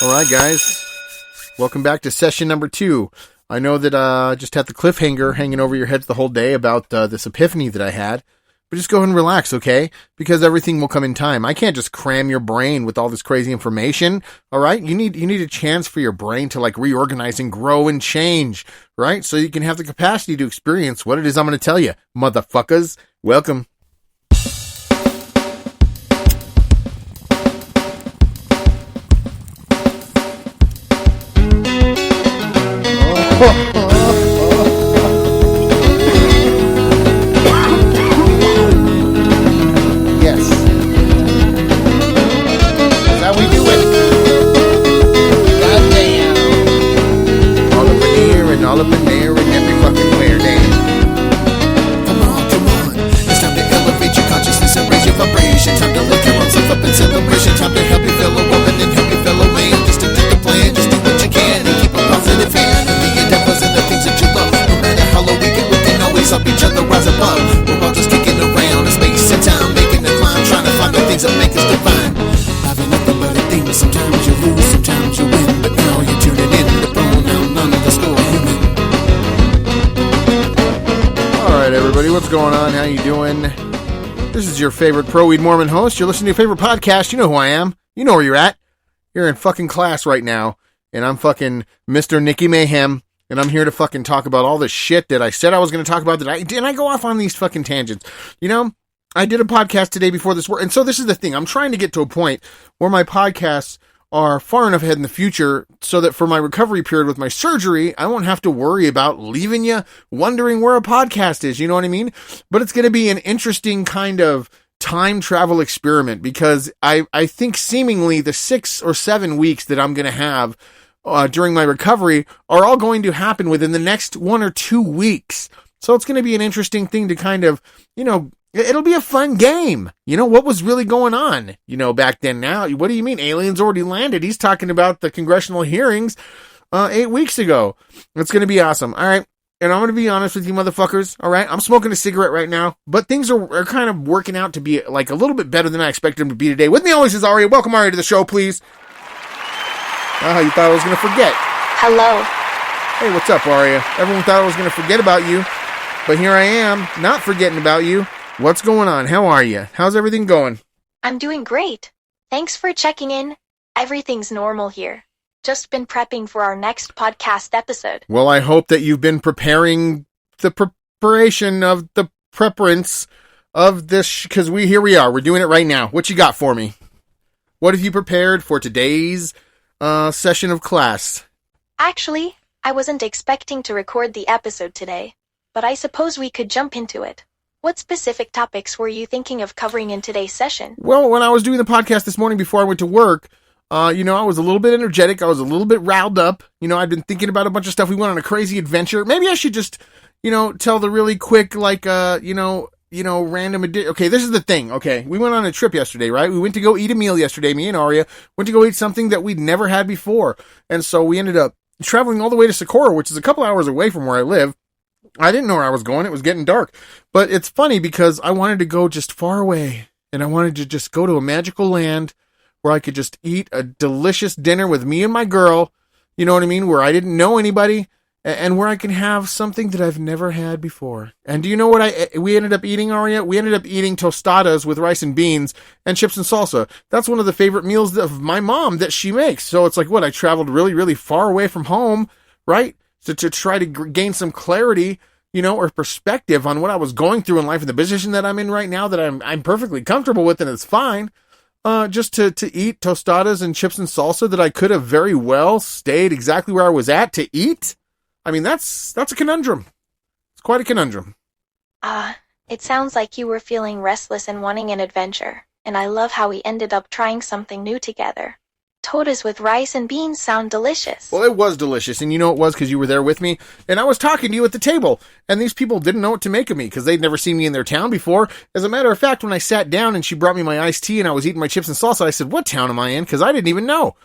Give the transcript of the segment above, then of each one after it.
All right, guys. Welcome back to session number 2. I know that I just had the cliffhanger hanging over your heads the whole day about this epiphany that I had. But just go ahead and relax, okay? Because everything will come in time. I can't just cram your brain with all this crazy information, all right? You need a chance for your brain to, like, reorganize and grow and change, right? So you can have the capacity to experience what it is I'm going to tell you. Motherfuckers, welcome. All up in there and every fucking where, damn. Come on. It's time to elevate your consciousness and raise your vibration. Time to lift your arms up in celebration. Time to help your fellow woman and help your fellow man. Just stick to the plan, just do what you can and keep a positive hand. And the endeavors and the things that you love. No matter how low we get, we can always help each other rise above. We're all just kicking around in space and time, making the climb, trying to find the things that make us divine. Having nothing but a thing. Sometimes you lose, sometimes you win, but now you're tuning in to the pronoun underscore human. Alright, everybody, what's going on? How you doing? This is your favorite Pro-Weed Mormon host. You're listening to your favorite podcast. You know who I am. You know where you're at. You're in fucking class right now, and I'm fucking Mr. Nikki Mayhem, and I'm here to fucking talk about all the shit that I said I was going to talk about that I did, and I go off on these fucking tangents. You know, I did a podcast today before this work, and so this is the thing. I'm trying to get to a point where my podcasts are far enough ahead in the future so that for my recovery period with my surgery, I won't have to worry about leaving you wondering where a podcast is. You know what I mean? But it's going to be an interesting kind of time travel experiment because I think seemingly the 6 or 7 weeks that I'm going to have during my recovery are all going to happen within the next 1 or 2 weeks. So it's going to be an interesting thing to kind of, you know, it'll be a fun game. You know, what was really going on, you know, back then now? What do you mean? Aliens already landed. He's talking about the congressional hearings 8 weeks ago. It's going to be awesome. All right. And I'm going to be honest with you motherfuckers. All right. I'm smoking a cigarette right now, but things are kind of working out to be like a little bit better than I expected them to be today. With me always is Aria. Welcome Aria to the show, please. You thought I was going to forget. Hello. Hey, what's up, Aria? Everyone thought I was going to forget about you, but here I am, not forgetting about you. What's going on? How are you? How's everything going? I'm doing great. Thanks for checking in. Everything's normal here. Just been prepping for our next podcast episode. Well, I hope that you've been preparing the preparation of the preference of this, because here we are. We're doing it right now. What you got for me? What have you prepared for today's session of class? Actually, I wasn't expecting to record the episode today, but I suppose we could jump into it. What specific topics were you thinking of covering in today's session? Well, when I was doing the podcast this morning before I went to work, you know, I was a little bit energetic. I was a little bit riled up. You know, I'd been thinking about a bunch of stuff. We went on a crazy adventure. Maybe I should just, you know, tell the really quick, like, random. Okay, this is the thing. Okay, we went on a trip yesterday, right? We went to go eat a meal yesterday. Me and Aria went to go eat something that we'd never had before. And so we ended up traveling all the way to Socorro, which is a couple hours away from where I live. I didn't know where I was going. It was getting dark. But it's funny because I wanted to go just far away. And I wanted to just go to a magical land where I could just eat a delicious dinner with me and my girl. You know what I mean? Where I didn't know anybody. And where I can have something that I've never had before. And do you know what we ended up eating, Aria? We ended up eating tostadas with rice and beans and chips and salsa. That's one of the favorite meals of my mom that she makes. So it's like, what? I traveled really, really far away from home, right? To try to gain some clarity, you know, or perspective on what I was going through in life and the position that I'm in right now that I'm perfectly comfortable with and it's fine. Just to eat tostadas and chips and salsa that I could have very well stayed exactly where I was at to eat. I mean, that's a conundrum. It's quite a conundrum. It sounds like you were feeling restless and wanting an adventure, and I love how we ended up trying something new together. Totas with rice and beans sound delicious. Well, it was delicious, and you know it was because you were there with me, and I was talking to you at the table, and these people didn't know what to make of me because they'd never seen me in their town before. As a matter of fact, when I sat down and she brought me my iced tea and I was eating my chips and salsa, I said, "What town am I in?" Because I didn't even know.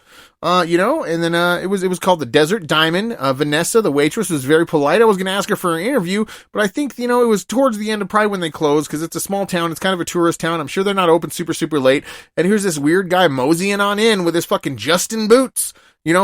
And then it was called the Desert Diamond. Vanessa, the waitress, was very polite. I was going to ask her for an interview, but I think, it was towards the end of probably when they closed, because it's a small town. It's kind of a tourist town. I'm sure they're not open super, super late. And here's this weird guy moseying on in with his fucking Justin Boots,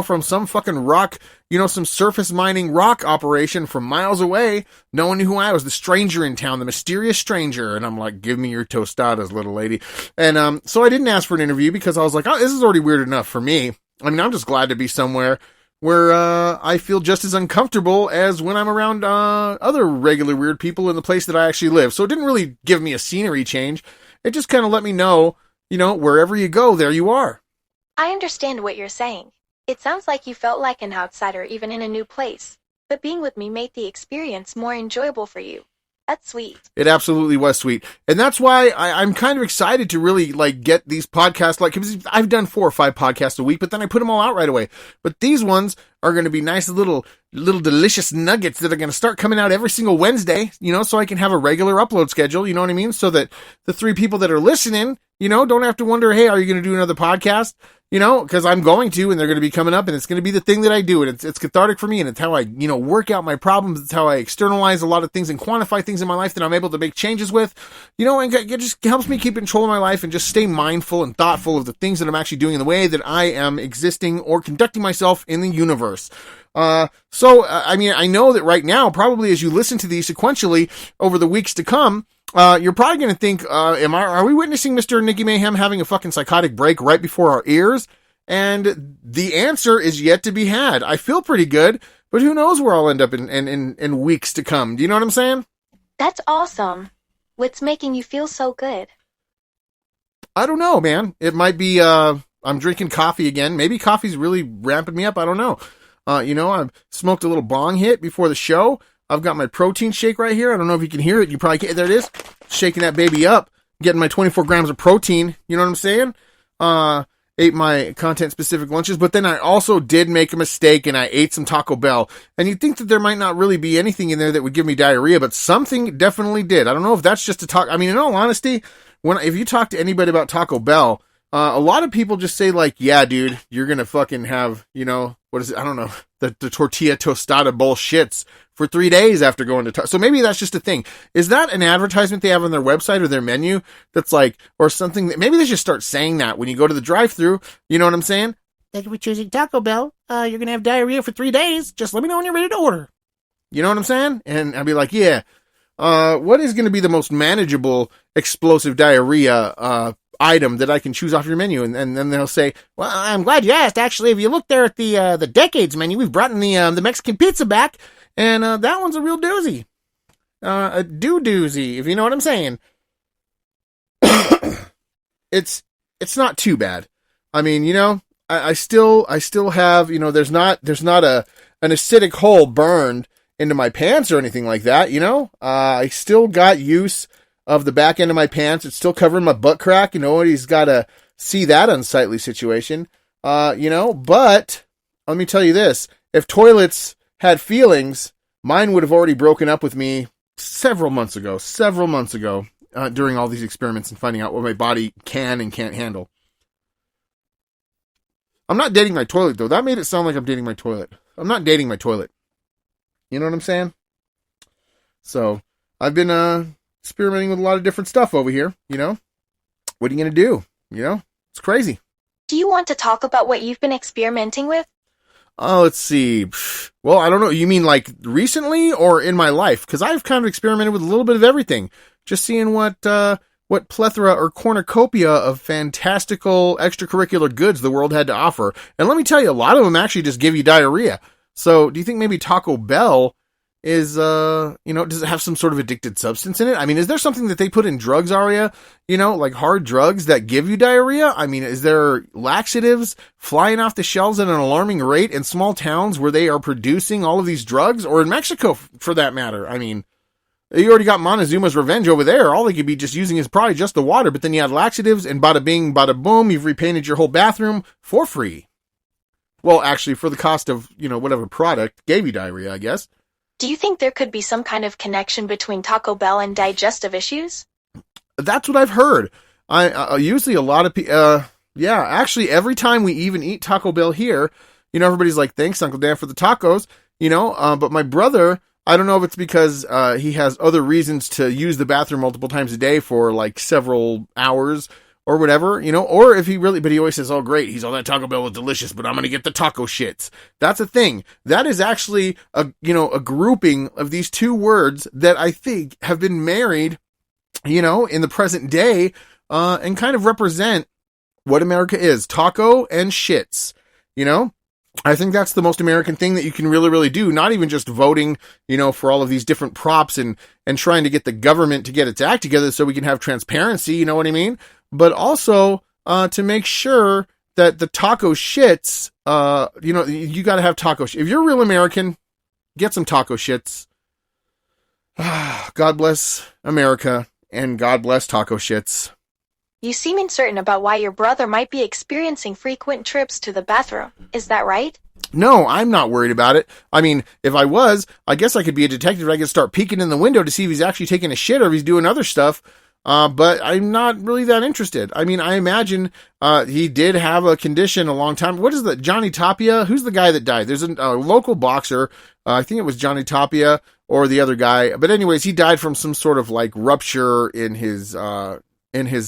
from some fucking rock, some surface mining rock operation from miles away. No one knew who I was, the stranger in town, the mysterious stranger. And I'm like, give me your tostadas, little lady. And so I didn't ask for an interview because I was like, oh, this is already weird enough for me. I mean, I'm just glad to be somewhere where I feel just as uncomfortable as when I'm around other regular weird people in the place that I actually live. So it didn't really give me a scenery change. It just kind of let me know, wherever you go, there you are. I understand what you're saying. It sounds like you felt like an outsider even in a new place, but being with me made the experience more enjoyable for you. That's sweet. It absolutely was sweet. And that's why I'm kind of excited to really get these podcasts, because I've done 4 or 5 podcasts a week, but then I put them all out right away. But these ones are going to be nice little delicious nuggets that are going to start coming out every single Wednesday, so I can have a regular upload schedule, you know what I mean? So that the 3 people that are listening, don't have to wonder, hey, are you going to do another podcast? Because I'm going to, and they're going to be coming up, and it's going to be the thing that I do, and it's cathartic for me, and it's how I, work out my problems. It's how I externalize a lot of things and quantify things in my life that I'm able to make changes with, and it just helps me keep control of my life and just stay mindful and thoughtful of the things that I'm actually doing in the way that I am existing or conducting myself in the universe. So I know that right now, probably as you listen to these sequentially over the weeks to come, you're probably going to think, are we witnessing Mr. Nikki Mayhem having a fucking psychotic break right before our ears? And the answer is yet to be had. I feel pretty good, but who knows where I'll end up in weeks to come. Do you know what I'm saying? That's awesome. What's making you feel so good? I don't know, man. It might be, I'm drinking coffee again. Maybe coffee's really ramping me up. I don't know. I've smoked a little bong hit before the show. I've got my protein shake right here. I don't know if you can hear it. You probably can't. There it is. Shaking that baby up. Getting my 24 grams of protein. You know what I'm saying? Ate my content-specific lunches. But then I also did make a mistake, and I ate some Taco Bell. And you'd think that there might not really be anything in there that would give me diarrhea, but something definitely did. I don't know if that's just a talk. I mean, in all honesty, if you talk to anybody about Taco Bell, a lot of people just say, yeah, dude, you're going to fucking have, what is it? I don't know, the tortilla tostada bullshits for 3 days after going to so maybe that's just a thing. Is that an advertisement they have on their website or their menu that's or something that maybe they should start saying that when you go to the drive-thru, you know what I'm saying? Thank you for choosing Taco Bell. You're going to have diarrhea for 3 days. Just let me know when you're ready to order. You know what I'm saying? And I'd be like, yeah, what is going to be the most manageable explosive diarrhea, item that I can choose off your menu? And then they'll say, well, I'm glad you asked. Actually, if you look there at the decades menu, we've brought in the Mexican pizza back, and that one's a real doozy. A doozy, if you know what I'm saying. It's not too bad. I mean, I still have, there's not an acidic hole burned into my pants or anything like that, I still got use of the back end of my pants. It's still covering my butt crack. He's got to see that unsightly situation. But let me tell you this. If toilets had feelings, mine would have already broken up with me several months ago, during all these experiments and finding out what my body can and can't handle. I'm not dating my toilet, though. That made it sound like I'm dating my toilet. I'm not dating my toilet. You know what I'm saying? So, I've been, experimenting with a lot of different stuff over here, What are you going to do? It's crazy. Do you want to talk about what you've been experimenting with? Oh, let's see. Well, I don't know. You mean recently or in my life? Because I've kind of experimented with a little bit of everything. Just seeing what plethora or cornucopia of fantastical extracurricular goods the world had to offer. And let me tell you, a lot of them actually just give you diarrhea. So do you think maybe Taco Bell is, does it have some sort of addicted substance in it? I mean, is there something that they put in drugs, Aria? Hard drugs that give you diarrhea? I mean, is there laxatives flying off the shelves at an alarming rate in small towns where they are producing all of these drugs? Or in Mexico, for that matter? I mean, you already got Montezuma's Revenge over there. All they could be just using is probably just the water, but then you had laxatives, and bada bing, bada boom, you've repainted your whole bathroom for free. Well, actually, for the cost of, whatever product gave you diarrhea, I guess. Do you think there could be some kind of connection between Taco Bell and digestive issues? That's what I've heard. I usually a lot of people, actually every time we even eat Taco Bell here, everybody's like, thanks, Uncle Dan, for the tacos, but my brother, I don't know if it's because he has other reasons to use the bathroom multiple times a day for several hours, or whatever, or if he really, but he always says, oh great, he's all that Taco Bell was delicious, but I'm going to get the taco shits. That's a thing. That is actually a grouping of these two words that I think have been married, in the present day, and kind of represent what America is, taco and shits, I think that's the most American thing that you can really, really do. Not even just voting, for all of these different props and trying to get the government to get its act together so we can have transparency, you know what I mean? But also, to make sure that the taco shits, you got to have taco shits. If you're a real American, get some taco shits. God bless America and God bless taco shits. You seem uncertain about why your brother might be experiencing frequent trips to the bathroom. Is that right? No, I'm not worried about it. I mean, if I was, I guess I could be a detective. I could start peeking in the window to see if he's actually taking a shit or if he's doing other stuff. But I'm not really that interested. I mean, I imagine he did have a condition a long time. What is that? Johnny Tapia? Who's the guy that died? There's a local boxer. I think it was Johnny Tapia or the other guy. But anyways, he died from some sort of like rupture in his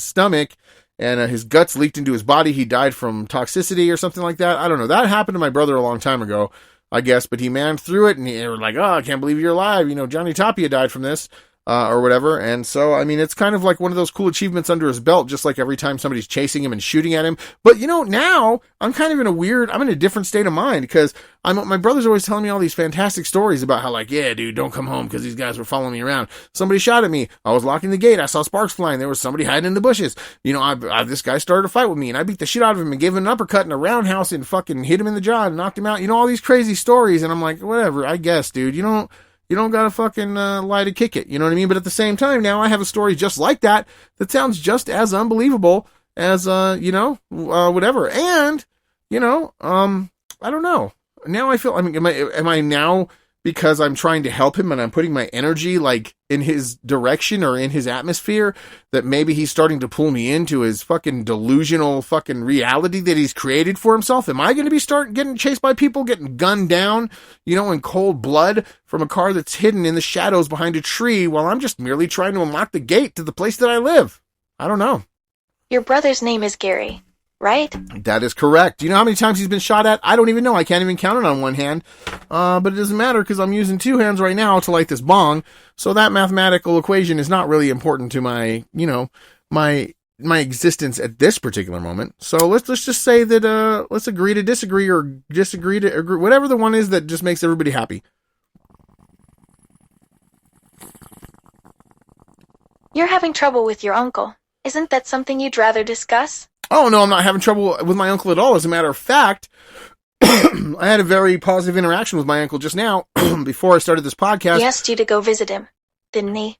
stomach, and his guts leaked into his body. He died from toxicity or something like that. I don't know. That happened to my brother a long time ago, I guess, but he managed through it, and they were like, oh, I can't believe you're alive. Johnny Tapia died from this. Or whatever. And so, I mean, it's kind of like one of those cool achievements under his belt, just like every time somebody's chasing him and shooting at him. But, now I'm kind of I'm in a different state of mind because my brother's always telling me all these fantastic stories about how like, yeah, dude, don't come home because these guys were following me around. Somebody shot at me. I was locking the gate. I saw sparks flying. There was somebody hiding in the bushes. This guy started a fight with me and I beat the shit out of him and gave him an uppercut in a roundhouse and fucking hit him in the jaw and knocked him out. All these crazy stories. And I'm like, whatever, I guess, dude, you don't gotta fucking lie to kick it. You know what I mean? But at the same time, now I have a story just like that sounds just as unbelievable as, whatever. And, I don't know. Now I feel, I mean, am I now, because I'm trying to help him and I'm putting my energy like in his direction or in his atmosphere, that maybe he's starting to pull me into his fucking delusional fucking reality that he's created for himself? Am I going to be getting chased by people, getting gunned down, in cold blood from a car that's hidden in the shadows behind a tree while I'm just merely trying to unlock the gate to the place that I live? I don't know. Your brother's name is Gary, right? That is correct. Do you know how many times he's been shot at? I don't even know. I can't even count it on one hand. But it doesn't matter because I'm using two hands right now to light this bong. So that mathematical equation is not really important to my, my existence at this particular moment. So let's just say that, let's agree to disagree or disagree to agree, whatever the one is that just makes everybody happy. You're having trouble with your uncle. Isn't that something you'd rather discuss? Oh, no, I'm not having trouble with my uncle at all. As a matter of fact, I had a very positive interaction with my uncle just now before I started this podcast. He asked you to go visit him, didn't he?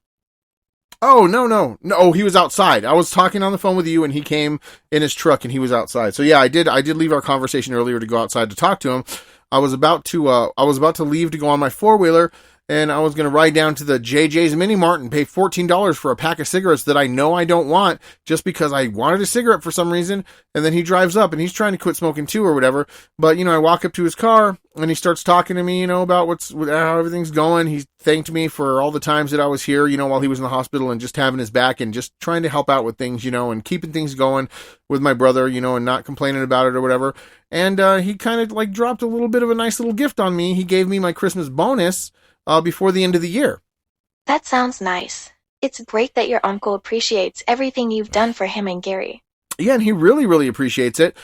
Oh, no, he was outside. I was talking on the phone with you and he came in his truck and he was outside. So yeah, I did leave our conversation earlier to go outside to talk to him. I was about to leave to go on my four-wheeler, and I was going to ride down to the JJ's Mini Mart and pay $14 for a pack of cigarettes that I know I don't want just because I wanted a cigarette for some reason. And then he drives up and he's trying to quit smoking too or whatever. But, I walk up to his car and he starts talking to me, about how everything's going. He thanked me for all the times that I was here, while he was in the hospital and just having his back and just trying to help out with things, and keeping things going with my brother, and not complaining about it or whatever. And he kind of like dropped a little bit of a nice little gift on me. He gave me my Christmas bonus before the end of the year. That sounds nice. It's great that your uncle appreciates everything you've done for him and Gary. Yeah, and he really, really appreciates it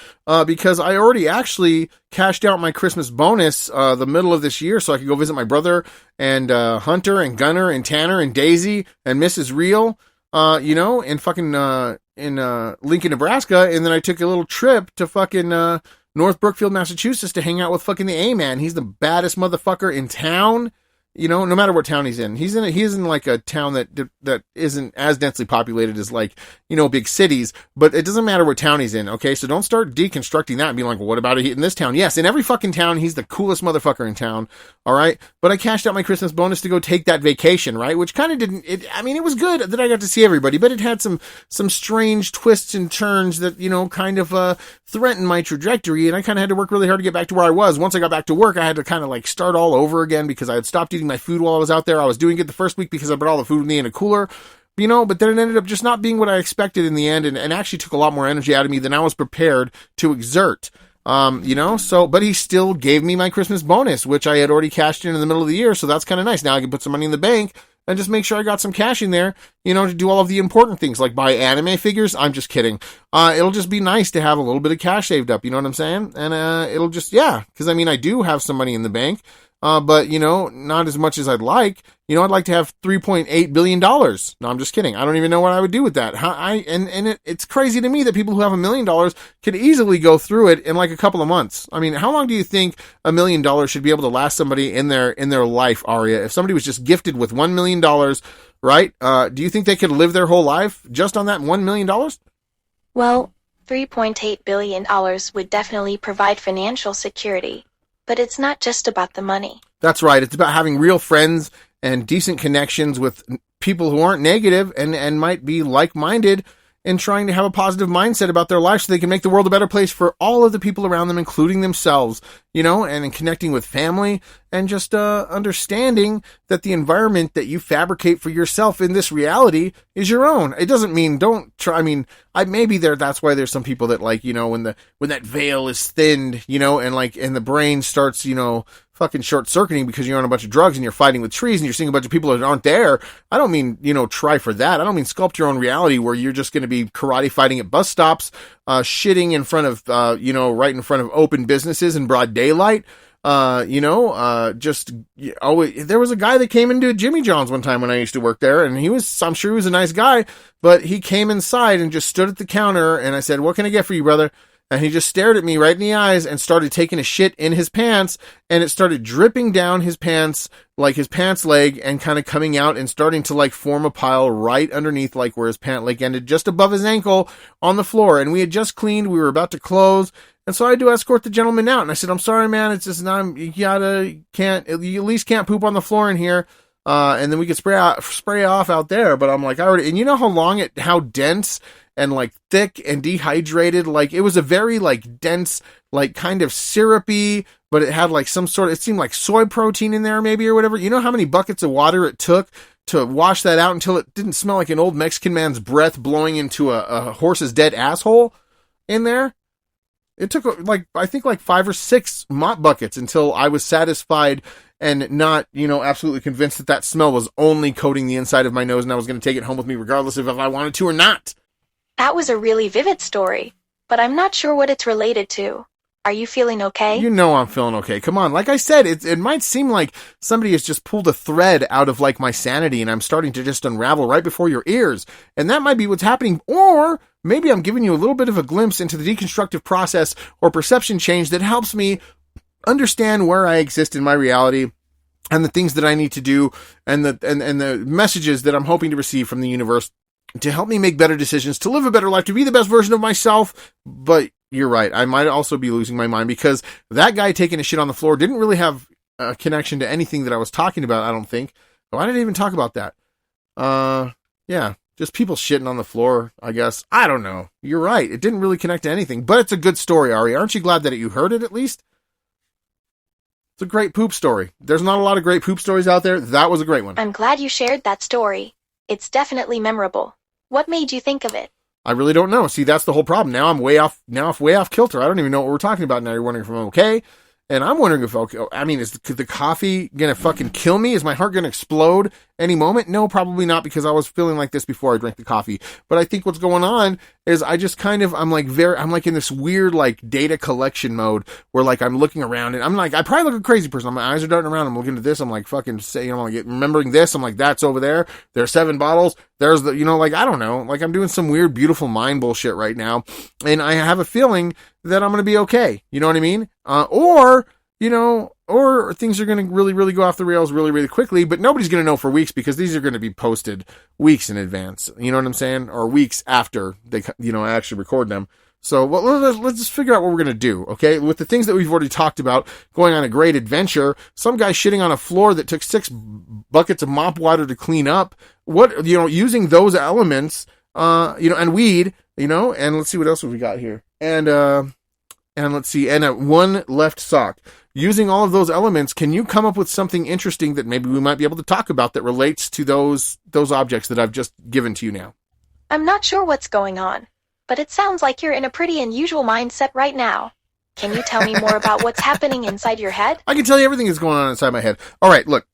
because I already actually cashed out my Christmas bonus the middle of this year so I could go visit my brother and Hunter and Gunner and Tanner and Daisy and Mrs. Real, in fucking in Lincoln, Nebraska. And then I took a little trip to fucking North Brookfield, Massachusetts to hang out with fucking the A-Man. He's the baddest motherfucker in town. No matter what town he's in. He's in like a town that isn't as densely populated as like, big cities, but it doesn't matter what town he's in, okay? So don't start deconstructing that and being like, well, what about it in this town? Yes, in every fucking town, he's the coolest motherfucker in town, all right? But I cashed out my Christmas bonus to go take that vacation, right? Which kind of it was good that I got to see everybody, but it had some strange twists and turns that, kind of threatened my trajectory, and I kind of had to work really hard to get back to where I was. Once I got back to work, I had to kind of like start all over again because I had stopped eating my food while I was out there. I was doing it the first week because I brought all the food with me in a cooler. but then it ended up just not being what I expected in the end, and actually took a lot more energy out of me than I was prepared to exert. But he still gave me my Christmas bonus, which I had already cashed in the middle of the year, so that's kind of nice. Now I can put some money in the bank and just make sure I got some cash in there, to do all of the important things, like buy anime figures. I'm just kidding. It'll just be nice to have a little bit of cash saved up, you know what I'm saying? And, it'll just, because I do have some money in the bank, but, not as much as I'd like. I'd like to have $3.8 billion. No, I'm just kidding. I don't even know what I would do with that. It's crazy to me that people who have $1 million could easily go through it in like a couple of months. I mean, how long do you think $1 million should be able to last somebody in their life, Aria? If somebody was just gifted with $1 million, right? Do you think they could live their whole life just on that $1 million? Well, $3.8 billion would definitely provide financial security. But it's not just about the money. That's right. It's about having real friends and decent connections with people who aren't negative and might be like-minded, and trying to have a positive mindset about their life so they can make the world a better place for all of the people around them, including themselves, and in connecting with family, and just understanding that the environment that you fabricate for yourself in this reality is your own. It doesn't mean don't try. Maybe that's why there's some people that when that veil is thinned, and the brain starts, fucking short-circuiting because you're on a bunch of drugs and you're fighting with trees and you're seeing a bunch of people that aren't there. I don't mean, try for that. I don't mean sculpt your own reality where you're just going to be karate fighting at bus stops, shitting in front of, right in front of open businesses in broad daylight. There was a guy that came into Jimmy John's one time when I used to work there, and I'm sure he was a nice guy, but he came inside and just stood at the counter, and I said, "What can I get for you, brother?" And he just stared at me right in the eyes and started taking a shit in his pants, and it started dripping down his pants, like his pants leg, and kind of coming out and starting to form a pile right underneath, where his pant leg ended, just above his ankle on the floor. And we had just cleaned, we were about to close. And so I had to escort the gentleman out, and I said, "I'm sorry, man, it's just not, you at least can't poop on the floor in here. And then we could spray off out there." But I'm like, and you know how dense and thick and dehydrated, it was a very dense, kind of syrupy, but it had some sort of, it seemed like soy protein in there maybe or whatever. You know how many buckets of water it took to wash that out until it didn't smell like an old Mexican man's breath blowing into a horse's dead asshole in there? It took I think 5 or 6 mop buckets until I was satisfied and not, absolutely convinced that smell was only coating the inside of my nose and I was going to take it home with me regardless of if I wanted to or not. That was a really vivid story, but I'm not sure what it's related to. Are you feeling okay? I'm feeling okay. Come on. Like I said, it might seem like somebody has just pulled a thread out of my sanity and I'm starting to just unravel right before your ears. And that might be what's happening. Or maybe I'm giving you a little bit of a glimpse into the deconstructive process or perception change that helps me understand where I exist in my reality and the things that I need to do and the messages that I'm hoping to receive from the universe to help me make better decisions, to live a better life, to be the best version of myself. But you're right. I might also be losing my mind because that guy taking a shit on the floor didn't really have a connection to anything that I was talking about, I don't think. Why did I even talk about that? Yeah, just people shitting on the floor, I guess. I don't know. You're right. It didn't really connect to anything, but it's a good story, Ari. Aren't you glad that you heard it at least? It's a great poop story. There's not a lot of great poop stories out there. That was a great one. I'm glad you shared that story. It's definitely memorable. What made you think of it? I really don't know. See, that's the whole problem. Now I'm way off kilter. I don't even know what we're talking about now. You're wondering if I'm okay. And I'm wondering if, is the coffee going to fucking kill me? Is my heart going to explode any moment? No, probably not, because I was feeling like this before I drank the coffee. But I think what's going on is I just kind of, I'm in this weird, data collection mode where, I'm looking around and I'm I probably look a crazy person. My eyes are darting around. I'm looking at this. I'm fucking saying, remembering this. I'm that's over there. There's 7 bottles. There's the, I don't know. I'm doing some weird, beautiful mind bullshit right now. And I have a feeling that I'm going to be okay. You know what I mean? Or things are going to really, really go off the rails really, really quickly, but nobody's going to know for weeks because these are going to be posted weeks in advance. You know what I'm saying? Or weeks after they, I actually record them. So let's just figure out what we're going to do. Okay. With the things that we've already talked about, going on a great adventure, some guy shitting on a floor that took 6 buckets of mop water to clean up, using those elements, and weed, and let's see what else have we got here. And let's see, and 1 left sock. using all of those elements, can you come up with something interesting that maybe we might be able to talk about that relates to those objects that I've just given to you now? I'm not sure what's going on, but it sounds like you're in a pretty unusual mindset right now. Can you tell me more about what's happening inside your head? I can tell you everything that's going on inside my head. All right, look.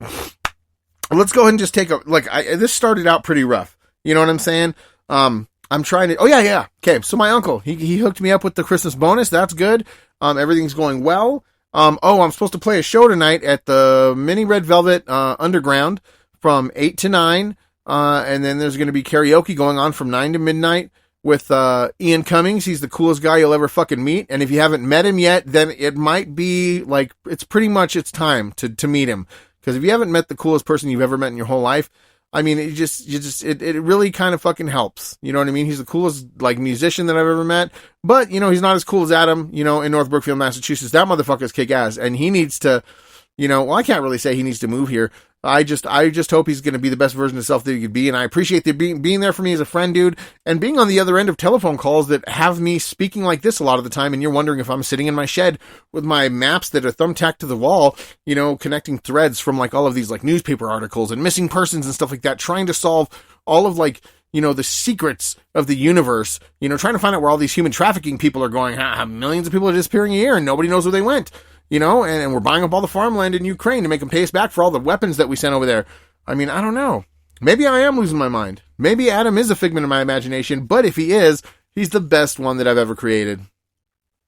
Let's go ahead and just take this started out pretty rough. You know what I'm saying? I'm trying to, yeah. Okay, so my uncle, he hooked me up with the Christmas bonus. That's good. Everything's going well. I'm supposed to play a show tonight at the Mini Red Velvet, Underground from 8 to 9. And then there's going to be karaoke going on from 9 to midnight with, Ian Cummings. He's the coolest guy you'll ever fucking meet. And if you haven't met him yet, then it might be like, it's pretty much it's time to meet him. Because if you haven't met the coolest person you've ever met in your whole life, I mean, it really kind of fucking helps. You know what I mean? He's the coolest, like, musician that I've ever met. But, you know, he's not as cool as Adam, you know, in North Brookfield, Massachusetts. That motherfucker's kick ass. And he needs to, you know, well, I can't really say he needs to move here. I just hope he's going to be the best version of himself that he could be. And I appreciate the being there for me as a friend, dude. And being on the other end of telephone calls that have me speaking like this a lot of the time. And you're wondering if I'm sitting in my shed with my maps that are thumbtacked to the wall, you know, connecting threads from like all of these like newspaper articles and missing persons and stuff like that, trying to solve all of like, you know, the secrets of the universe, you know, trying to find out where all these human trafficking people are going. Millions of people are disappearing a year and nobody knows where they went. You know, and we're buying up all the farmland in Ukraine to make them pay us back for all the weapons that we sent over there. I mean, I don't know. Maybe I am losing my mind. Maybe Adam is a figment of my imagination, but if he is, he's the best one that I've ever created.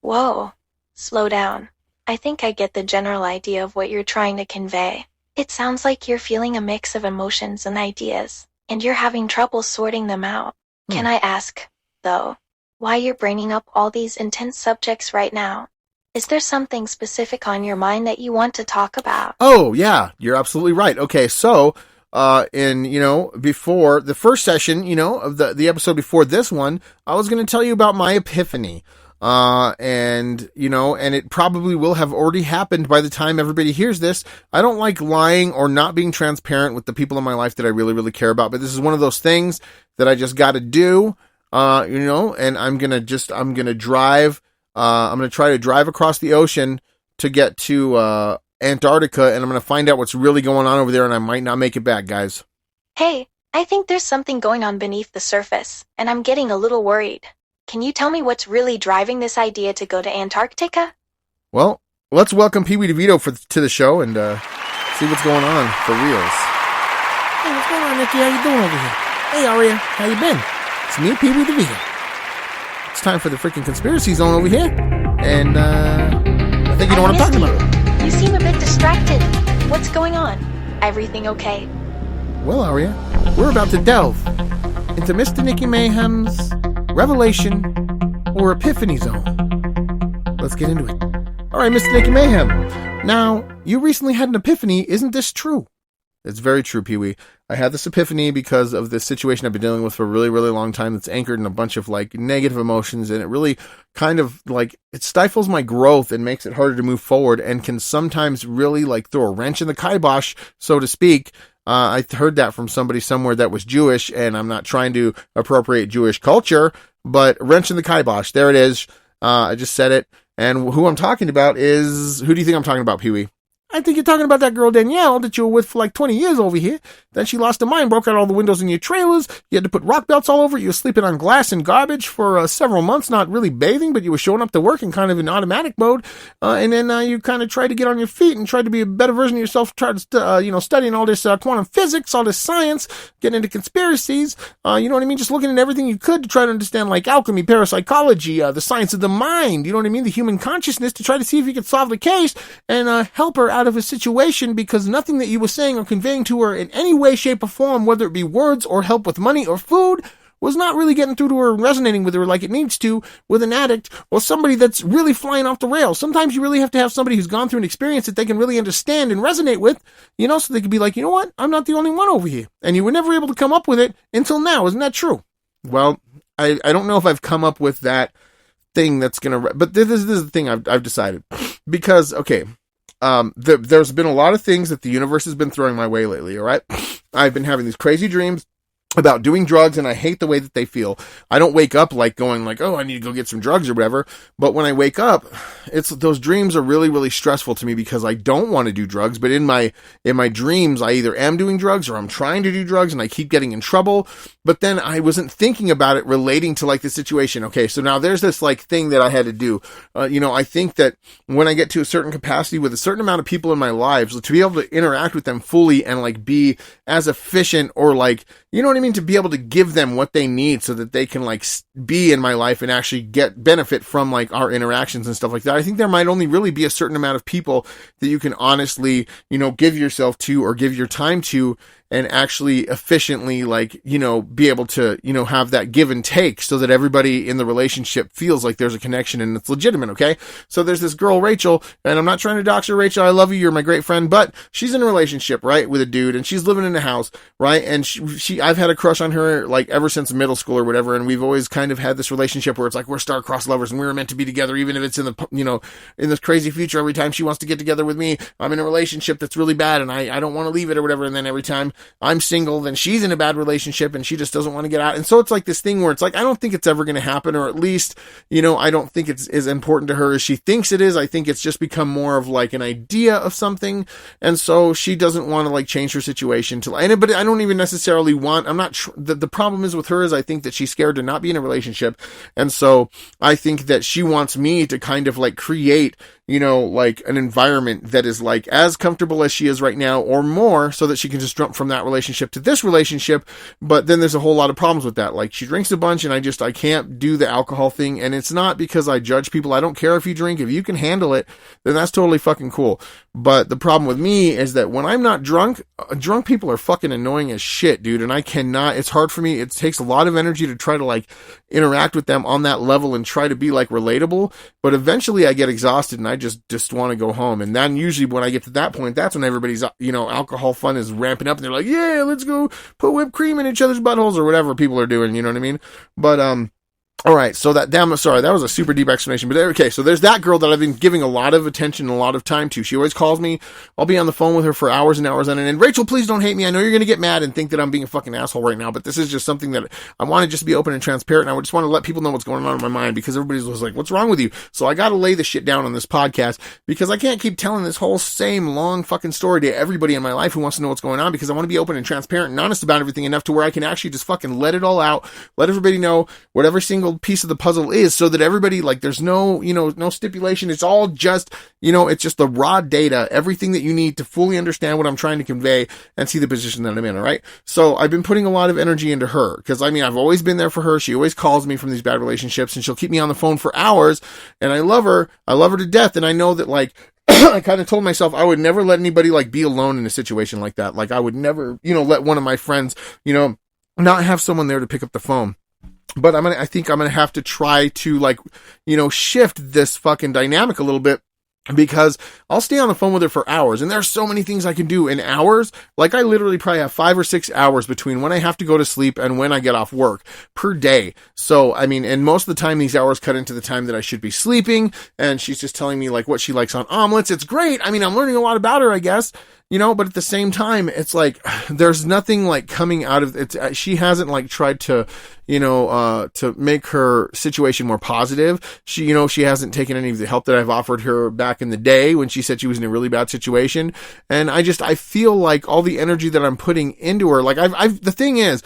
Whoa. Slow down. I think I get the general idea of what you're trying to convey. It sounds like you're feeling a mix of emotions and ideas, and you're having trouble sorting them out. Can I ask, though, why you're bringing up all these intense subjects right now? Is there something specific on your mind that you want to talk about? Oh, yeah, you're absolutely right. Okay, so, before the first session, you know, of the episode before this one, I was going to tell you about my epiphany. And it probably will have already happened by the time everybody hears this. I don't like lying or not being transparent with the people in my life that I really, really care about, but this is one of those things that I just got to do, and I'm going to try to drive across the ocean to get to Antarctica, and I'm going to find out what's really going on over there, and I might not make it back, guys. Hey, I think there's something going on beneath the surface, and I'm getting a little worried. Can you tell me what's really driving this idea to go to Antarctica? Well, let's welcome Pee Wee DeVito to the show and see what's going on for reals. Hey, what's going on, Nikki? How you doing over here? Hey, Aria, how you been? It's me, Pee Wee DeVito. It's time for the freaking conspiracy zone over here, and I think you know what I'm talking about. You seem a bit distracted. What's going on? Everything okay? Well, Aria, we're about to delve into Mr. Nikki Mayhem's Revelation or Epiphany Zone. Let's get into it. All right, Mr. Nikki Mayhem. Now, you recently had an epiphany. Isn't this true? It's very true, Pee-wee. I had this epiphany because of this situation I've been dealing with for a really, really long time that's anchored in a bunch of, like, negative emotions, and it really kind of, like, it stifles my growth and makes it harder to move forward and can sometimes really, like, throw a wrench in the kibosh, so to speak. I heard that from somebody somewhere that was Jewish, and I'm not trying to appropriate Jewish culture, but wrench in the kibosh. There it is. I just said it. And who I'm talking about is, who do you think I'm talking about, Pee-wee? I think you're talking about that girl Danielle that you were with for like 20 years over here. Then she lost her mind, broke out all the windows in your trailers. You had to put rock belts all over it. You were sleeping on glass and garbage for several months, not really bathing, but you were showing up to work in kind of in automatic mode. And then you kind of tried to get on your feet and tried to be a better version of yourself, tried to, studying all this quantum physics, all this science, getting into conspiracies. You know what I mean? Just looking at everything you could to try to understand like alchemy, parapsychology, the science of the mind, you know what I mean? The human consciousness to try to see if you could solve the case and help her out of a situation, because nothing that you were saying or conveying to her in any way, shape, or form, whether it be words or help with money or food, was not really getting through to her and resonating with her like it needs to with an addict or somebody that's really flying off the rails. Sometimes you really have to have somebody who's gone through an experience that they can really understand and resonate with, so they can be like, you know what, I'm not the only one over here. And you were never able to come up with it until now. Isn't that true? Well, I don't know if I've come up with that thing that's going to, but this is the thing I've decided. Because, okay, there's been a lot of things that the universe has been throwing my way lately, all right? I've been having these crazy dreams about doing drugs, and I hate the way that they feel. I don't wake up like going like, oh, I need to go get some drugs or whatever. But when I wake up, those dreams are really, really stressful to me because I don't want to do drugs. But in my dreams, I either am doing drugs or I'm trying to do drugs, and I keep getting in trouble. But then I wasn't thinking about it relating to like the situation. Okay, so now there's this like thing that I had to do. I think that when I get to a certain capacity with a certain amount of people in my lives, to be able to interact with them fully and like be as efficient or like, you know what I mean, to be able to give them what they need so that they can like be in my life and actually get benefit from like our interactions and stuff like that. I think there might only really be a certain amount of people that you can honestly, give yourself to or give your time to and actually efficiently like, be able to, have that give and take so that everybody in the relationship feels like there's a connection and it's legitimate. Okay. So there's this girl, Rachel, and I'm not trying to dox her. Rachel, I love you. You're my great friend, but she's in a relationship, right, with a dude, and she's living in a house, right? And I've had a crush on her like ever since middle school or whatever. And we've always kind of had this relationship where it's like, we're star-crossed lovers and we were meant to be together, even if it's in the, in this crazy future. Every time she wants to get together with me, I'm in a relationship that's really bad and I don't want to leave it or whatever. And then every time I'm single, then she's in a bad relationship and she just doesn't want to get out. And so it's like this thing where it's like, I don't think it's ever going to happen, or at least, I don't think it's as important to her as she thinks it is. I think it's just become more of like an idea of something. And so she doesn't want to like change her situation but I don't even necessarily want, I'm not, the problem is with her is I think that she's scared to not be in a relationship. And so I think that she wants me to kind of like create, like an environment that is like as comfortable as she is right now or more, so that she can just jump from that relationship to this relationship. But then there's a whole lot of problems with that. Like she drinks a bunch and I can't do the alcohol thing. And it's not because I judge people. I don't care if you drink. If you can handle it, then that's totally fucking cool. But the problem with me is that when I'm not drunk people are fucking annoying as shit, dude. And I cannot, it's hard for me. It takes a lot of energy to try to like interact with them on that level and try to be like relatable. But eventually I get exhausted and I just want to go home. And then usually when I get to that point, that's when everybody's, alcohol fun is ramping up and they're like, yeah, let's go put whipped cream in each other's buttholes or whatever people are doing. You know what I mean? But, all right, so that was a super deep explanation. But okay, so there's that girl that I've been giving a lot of attention and a lot of time to. She always calls me. I'll be on the phone with her for hours and hours on end. And Rachel, please don't hate me. I know you're going to get mad and think that I'm being a fucking asshole right now, but this is just something that I want to just be open and transparent. And I just want to let people know what's going on in my mind, because everybody's was like, what's wrong with you? So I got to lay this shit down on this podcast, because I can't keep telling this whole same long fucking story to everybody in my life who wants to know what's going on, because I want to be open and transparent and honest about everything enough to where I can actually just fucking let it all out, let everybody know whatever single piece of the puzzle is, so that everybody, like, there's no, no stipulation. It's all just, it's just the raw data, everything that you need to fully understand what I'm trying to convey and see the position that I'm in. All right. So I've been putting a lot of energy into her, because I've always been there for her. She always calls me from these bad relationships and she'll keep me on the phone for hours, and I love her to death. And I know that, like, I kind of told myself I would never let anybody like be alone in a situation like that. Like I would never, let one of my friends, not have someone there to pick up the phone. But I think I'm going to have to try to, like, shift this fucking dynamic a little bit, because I'll stay on the phone with her for hours, and there's so many things I can do in hours. Like, I literally probably have 5 or 6 hours between when I have to go to sleep and when I get off work per day. So, and most of the time these hours cut into the time that I should be sleeping, and she's just telling me, like, what she likes on omelets. It's great. I'm learning a lot about her, I guess. But at the same time, it's like, there's nothing like coming out of it. She hasn't like tried to, to make her situation more positive. She hasn't taken any of the help that I've offered her back in the day when she said she was in a really bad situation. And I feel like all the energy that I'm putting into her, like the thing is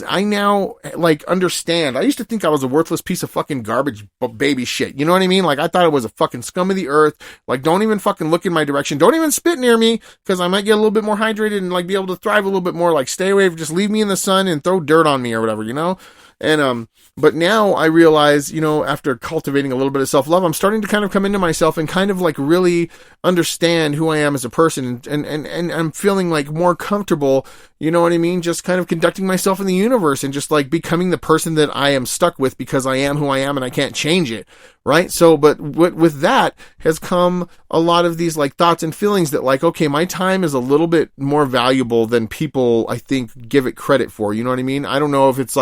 I now like understand. I used to think I was a worthless piece of fucking garbage baby shit. You know what I mean? Like I thought I was a fucking scum of the earth. Like don't even fucking look in my direction. Don't even spit near me, because I might get a little bit more hydrated and like be able to thrive a little bit more. Like stay away, just leave me in the sun and throw dirt on me or whatever, And, but now I realize, after cultivating a little bit of self-love, I'm starting to kind of come into myself and kind of like really understand who I am as a person. And I'm feeling like more comfortable, just kind of conducting myself in the universe and just like becoming the person that I am stuck with, because I am who I am and I can't change it. Right. So, but with that has come a lot of these like thoughts and feelings that like, okay, my time is a little bit more valuable than people, I think, give it credit for. You know what I mean? I don't know if it's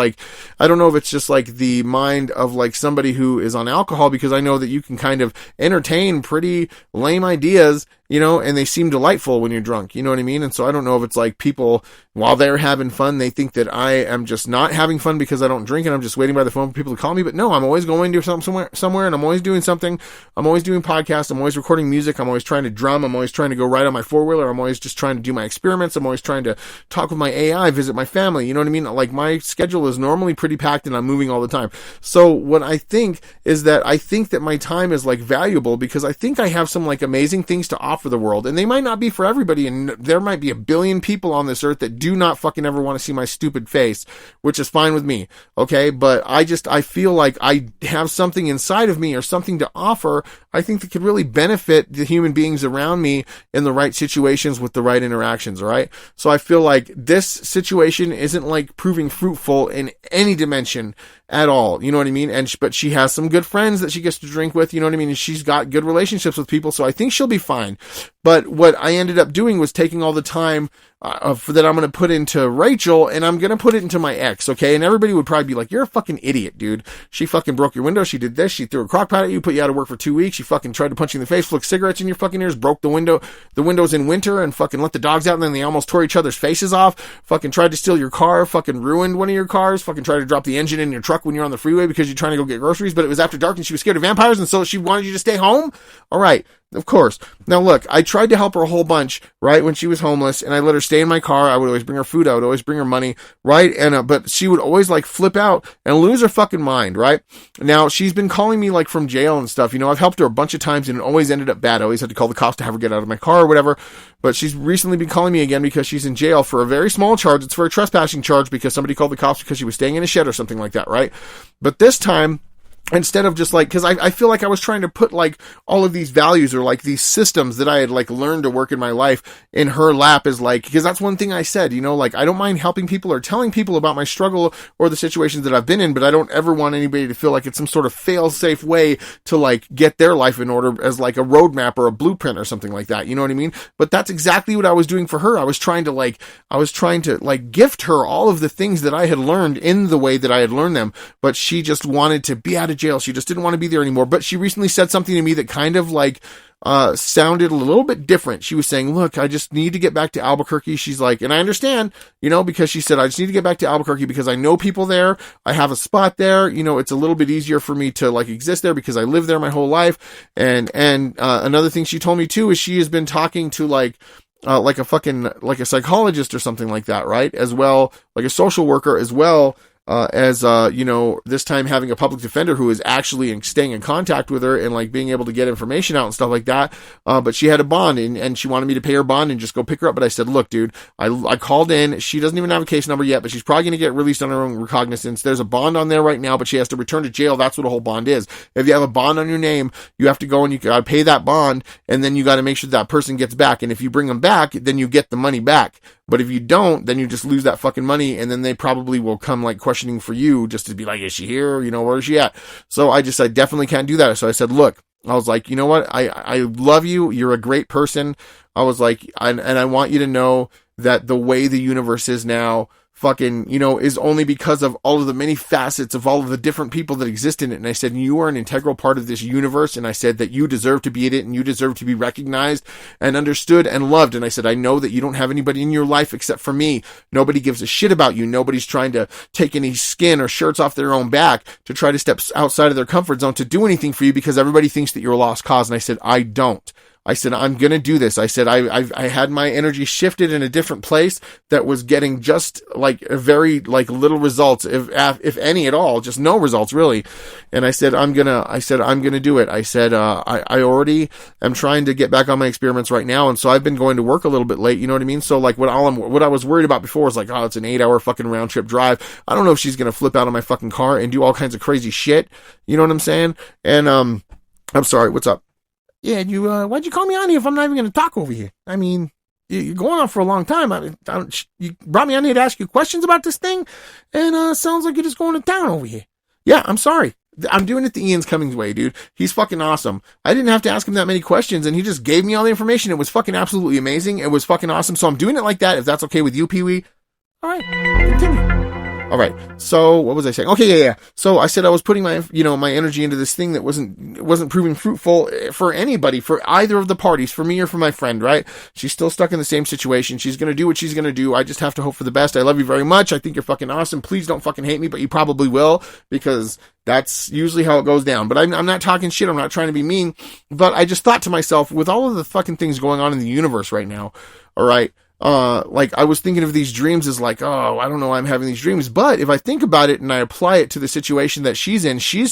just like the mind of like somebody who is on alcohol, because I know that you can kind of entertain pretty lame ideas and they seem delightful when you're drunk, you know what I mean? And so I don't know if it's like people, while they're having fun, they think that I am just not having fun because I don't drink and I'm just waiting by the phone for people to call me. But no, I'm always going to somewhere, and I'm always doing something. I'm always doing podcasts. I'm always recording music. I'm always trying to drum. I'm always trying to go ride on my four-wheeler. I'm always just trying to do my experiments. I'm always trying to talk with my AI, visit my family. You know what I mean? Like, my schedule is normally pretty packed and I'm moving all the time. So what I think is that I think that my time is like valuable because I think I have some like amazing things to offer the world, and they might not be for everybody, and there might be a billion people on this earth that do not fucking ever want to see my stupid face, which is fine with me, okay? But I feel like I have something inside of me or something to offer, I think, that could really benefit the human beings around me in the right situations with the right interactions, all right? So I feel like this situation isn't like proving fruitful in any dimension at all, you know what I mean? But she has some good friends that she gets to drink with, you know what I mean? And she's got good relationships with people, so I think she'll be fine. But what I ended up doing was taking all the time that I'm going to put into Rachel, and I'm going to put it into my ex, okay? And everybody would probably be like, you're a fucking idiot, dude. She fucking broke your window. She did this. She threw a crock pot at you, put you out of work for 2 weeks. She fucking tried to punch you in the face, flicked cigarettes in your fucking ears, broke the windows in winter, and fucking let the dogs out, and then they almost tore each other's faces off. Fucking tried to steal your car, fucking ruined one of your cars, fucking tried to drop the engine in your truck when you're on the freeway because you're trying to go get groceries, but it was after dark and she was scared of vampires, and so she wanted you to stay home? All right. Of course. Now look, I tried to help her a whole bunch, right, when she was homeless, and I let her stay in my car. I would always bring her food. I would always bring her money, right? And but she would always like flip out and lose her fucking mind, right? Now she's been calling me like from jail and stuff. I've helped her a bunch of times and it always ended up bad. I always had to call the cops to have her get out of my car or whatever. But she's recently been calling me again because she's in jail for a very small charge. It's for a trespassing charge because somebody called the cops because she was staying in a shed or something like that, right? But this time, instead of just like, because I feel like I was trying to put like all of these values or like these systems that I had like learned to work in my life in her lap, is like, because that's one thing I said, like I don't mind helping people or telling people about my struggle or the situations that I've been in, but I don't ever want anybody to feel like it's some sort of fail-safe way to like get their life in order as like a roadmap or a blueprint or something like that. You know what I mean? But that's exactly what I was doing for her. I was trying to gift her all of the things that I had learned in the way that I had learned them, but she just wanted to be out of jail. She just didn't want to be there anymore. But she recently said something to me that kind of like sounded a little bit different. She was saying, look, I just need to get back to Albuquerque. She's like, and I understand, because she said, I just need to get back to Albuquerque because I know people there. I have a spot there. It's a little bit easier for me to like exist there because I lived there my whole life. And another thing she told me too is she has been talking to like a psychologist or something like that, right? As well, like a social worker as well. This time having a public defender who is actually staying in contact with her and like being able to get information out and stuff like that. But she had a bond and she wanted me to pay her bond and just go pick her up. But I said, look, dude, I called in. She doesn't even have a case number yet, but she's probably going to get released on her own recognizance. There's a bond on there right now, but she has to return to jail. That's what a whole bond is. If you have a bond on your name, you have to go and you got to pay that bond, and then you got to make sure that person gets back. And if you bring them back, then you get the money back. But if you don't, then you just lose that fucking money, and then they probably will come like questioning for you just to be like, is she here? Where is she at? So I definitely can't do that. So I said, look, I was like, you know what? I love you. You're a great person. I was like, and I want you to know that the way the universe is now fucking, is only because of all of the many facets of all of the different people that exist in it. And I said, you are an integral part of this universe. And I said that you deserve to be in it and you deserve to be recognized and understood and loved. And I said, I know that you don't have anybody in your life except for me. Nobody gives a shit about you. Nobody's trying to take any skin or shirts off their own back to try to step outside of their comfort zone to do anything for you because everybody thinks that you're a lost cause. And I said, I don't. I said, I'm going to do this. I said, I had my energy shifted in a different place that was getting just like a very like little results, if any at all, just no results really. And I said, I'm going to do it. I said, I already am trying to get back on my experiments right now. And so I've been going to work a little bit late. You know what I mean? So like what I was worried about before was like, oh, it's an 8-hour fucking round trip drive. I don't know if she's going to flip out of my fucking car and do all kinds of crazy shit. You know what I'm saying? And, I'm sorry. What's up? Yeah, why'd you call me on here if I'm not even going to talk over here? I mean, you're going on for a long time. You brought me on here to ask you questions about this thing, and sounds like you're just going to town over here. Yeah, I'm sorry. I'm doing it the Ian's Cummings way, dude. He's fucking awesome. I didn't have to ask him that many questions, and he just gave me all the information. It was fucking absolutely amazing. It was fucking awesome. So I'm doing it like that, if that's okay with you, Pee-wee. All right, continue. All right. So what was I saying? Okay, yeah. So I said I was putting my, my energy into this thing that wasn't proving fruitful for anybody, for either of the parties, for me or for my friend, right? She's still stuck in the same situation. She's going to do what she's going to do. I just have to hope for the best. I love you very much. I think you're fucking awesome. Please don't fucking hate me, but you probably will, because that's usually how it goes down. But I'm not talking shit. I'm not trying to be mean, but I just thought to myself, with all of the fucking things going on in the universe right now, all right, like I was thinking of these dreams as like, oh, I don't know why I'm having these dreams. But if I think about it and I apply it to the situation that she's in, she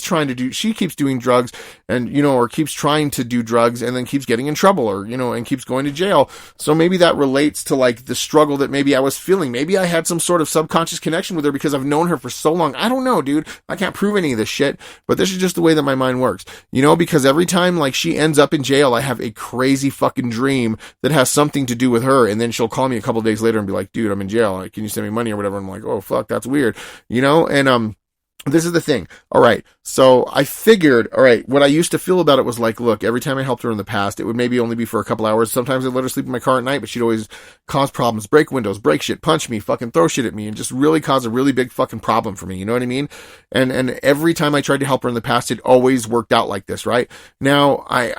keeps doing drugs and, or keeps trying to do drugs and then keeps getting in trouble or, and keeps going to jail. So maybe that relates to like the struggle that maybe I was feeling. Maybe I had some sort of subconscious connection with her because I've known her for so long. I don't know, dude. I can't prove any of this shit, but this is just the way that my mind works, because every time like she ends up in jail, I have a crazy fucking dream that has something to do with her. And then she'll call me a couple days later and be like, dude, I'm in jail. Like, can you send me money or whatever? I'm like, oh, fuck, that's weird, and, this is the thing. All right. So I figured, all right, what I used to feel about it was like, look, every time I helped her in the past, it would maybe only be for a couple hours. Sometimes I'd let her sleep in my car at night, but she'd always cause problems, break windows, break shit, punch me, fucking throw shit at me, and just really cause a really big fucking problem for me. You know what I mean? And every time I tried to help her in the past, it always worked out like this, right? Now, I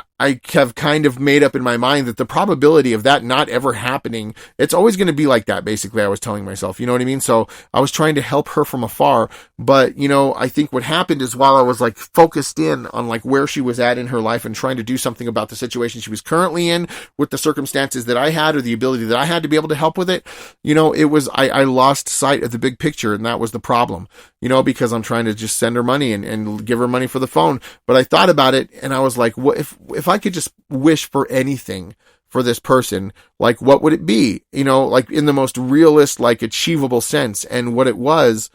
have kind of made up in my mind that the probability of that not ever happening, it's always going to be like that, basically, I was telling myself. You know what I mean? So I was trying to help her from afar, but, I think what happened is while I was like focused in on like where she was at in her life and trying to do something about the situation she was currently in with the circumstances that I had or the ability that I had to be able to help with it, it was, I lost sight of the big picture, and that was the problem, because I'm trying to just send her money and give her money for the phone. But I thought about it and I was like, what if I could just wish for anything for this person, like what would it be? Like in the most realist, like achievable sense. And what it was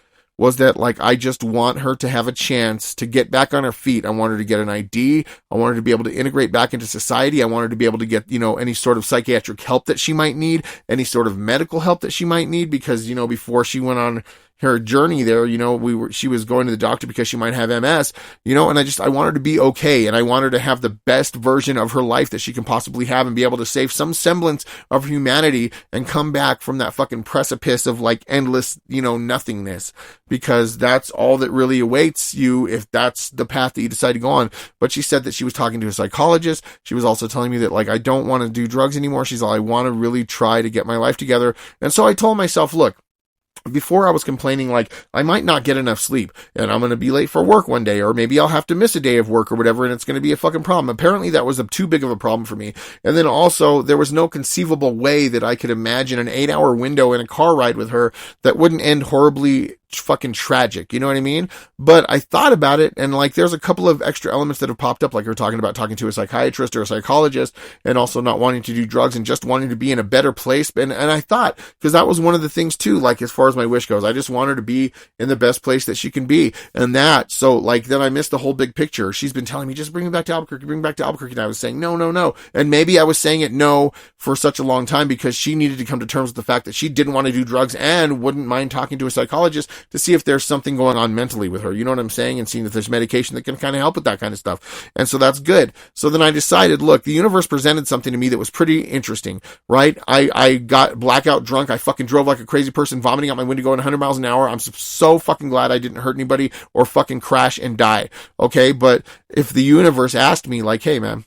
that like, I just want her to have a chance to get back on her feet. I want her to get an ID. I want her to be able to integrate back into society. I want her to be able to get, any sort of psychiatric help that she might need, any sort of medical help that she might need, because, before she went on her journey there, she was going to the doctor because she might have MS, and I want her to be okay. And I want her to have the best version of her life that she can possibly have and be able to save some semblance of humanity and come back from that fucking precipice of like endless, nothingness, because that's all that really awaits you if that's the path that you decide to go on. But she said that she was talking to a psychologist. She was also telling me that like, I don't want to do drugs anymore. She's like, I want to really try to get my life together. And so I told myself, look, before I was complaining like I might not get enough sleep and I'm going to be late for work one day, or maybe I'll have to miss a day of work or whatever, and it's going to be a fucking problem. Apparently that was too big of a problem for me. And then also there was no conceivable way that I could imagine an 8-hour window in a car ride with her that wouldn't end horribly fucking tragic. You know what I mean? But I thought about it, and like there's a couple of extra elements that have popped up, like we're talking about talking to a psychiatrist or a psychologist, and also not wanting to do drugs and just wanting to be in a better place. And I thought, because that was one of the things too, like as far as my wish goes, I just want her to be in the best place that she can be. And that, so like then I missed the whole big picture. She's been telling me, just bring me back to Albuquerque, bring me back to Albuquerque. And I was saying, no. And maybe I was saying it no for such a long time because she needed to come to terms with the fact that she didn't want to do drugs and wouldn't mind talking to a psychologist to see if there's something going on mentally with her. You know what I'm saying? And seeing if there's medication that can kind of help with that kind of stuff. And so that's good. So then I decided, look, the universe presented something to me that was pretty interesting, right? I got blackout drunk. I fucking drove like a crazy person, vomiting out my window going 100 miles an hour. I'm so fucking glad I didn't hurt anybody or fucking crash and die. Okay. But if the universe asked me like, hey man,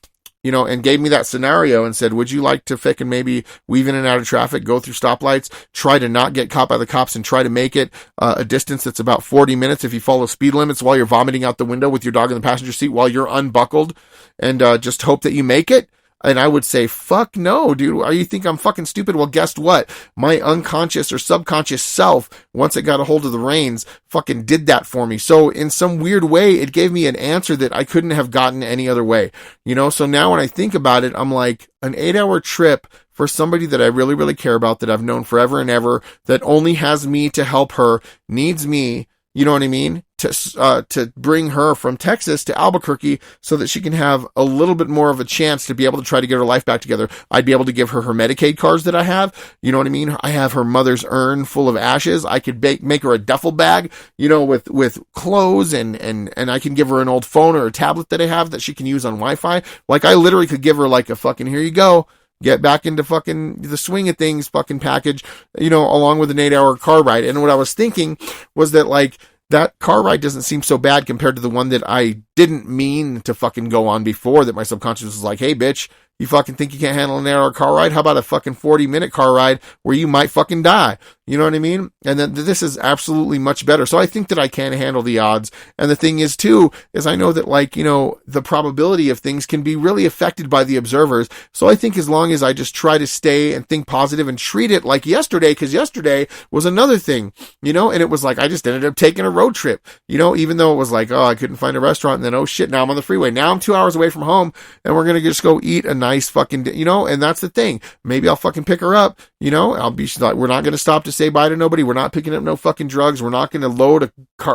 and gave me that scenario and said, would you like to fucking maybe weave in and out of traffic, go through stoplights, try to not get caught by the cops and try to make it a distance that's about 40 minutes if you follow speed limits while you're vomiting out the window with your dog in the passenger seat while you're unbuckled, and just hope that you make it? And I would say, fuck no, dude. You think I'm fucking stupid? Well, guess what? My unconscious or subconscious self, once it got a hold of the reins, fucking did that for me. So in some weird way, it gave me an answer that I couldn't have gotten any other way. So now when I think about it, I'm like, an 8-hour trip for somebody that I really, really care about, that I've known forever and ever, that only has me to help her, needs me, you know what I mean? To bring her from Texas to Albuquerque so that she can have a little bit more of a chance to be able to try to get her life back together. I'd be able to give her Medicaid cards that I have. You know what I mean? I have her mother's urn full of ashes. I could make her a duffel bag, with clothes, and I can give her an old phone or a tablet that I have that she can use on Wi-Fi. Like I literally could give her like a fucking, here you go. get back into fucking the swing of things fucking package, along with an 8-hour car ride. And what I was thinking was that, like, that car ride doesn't seem so bad compared to the one that I didn't mean to fucking go on before, that my subconscious was like, hey, bitch, you fucking think you can't handle an 8-hour car ride? How about a fucking 40-minute car ride where you might fucking die? You know what I mean? And then this is absolutely much better. So I think that I can handle the odds. And the thing is, too, is I know that, like, the probability of things can be really affected by the observers. So I think as long as I just try to stay and think positive and treat it like yesterday, because yesterday was another thing, and it was like I just ended up taking a road trip, even though it was like, oh, I couldn't find a restaurant. And then, oh, shit, now I'm on the freeway. Now I'm 2 hours away from home, and we're going to just go eat a nice fucking, and that's the thing. Maybe I'll fucking pick her up, I'll be like, we're not going to stop to say bye to nobody. We're not picking up no fucking drugs. We're not going to load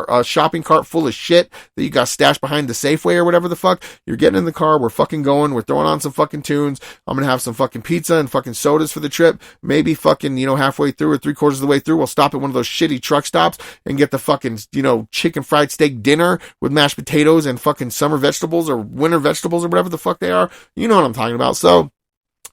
a shopping cart full of shit that you got stashed behind the Safeway or whatever the fuck. You're getting in the car. We're fucking going. We're throwing on some fucking tunes. I'm going to have some fucking pizza and fucking sodas for the trip. Maybe fucking, halfway through or 3/4 of the way through, we'll stop at one of those shitty truck stops and get the fucking, chicken fried steak dinner with mashed potatoes and fucking summer vegetables or winter vegetables or whatever the fuck they are. You know what I'm talking about. So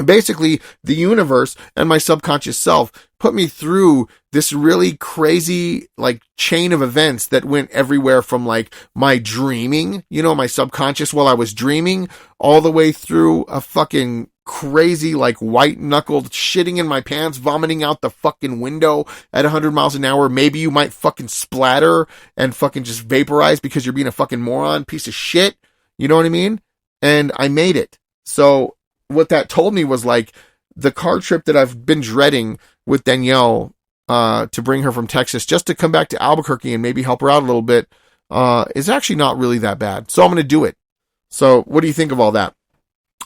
basically, the universe and my subconscious self put me through this really crazy, like, chain of events that went everywhere from, like, my dreaming, my subconscious while I was dreaming, all the way through a fucking crazy, like, white-knuckled shitting in my pants, vomiting out the fucking window at 100 miles an hour. Maybe you might fucking splatter and fucking just vaporize because you're being a fucking moron, piece of shit. You know what I mean? And I made it. So what that told me was, like, the car trip that I've been dreading with Danielle, to bring her from Texas just to come back to Albuquerque and maybe help her out a little bit, is actually not really that bad. So I'm going to do it. So what do you think of all that?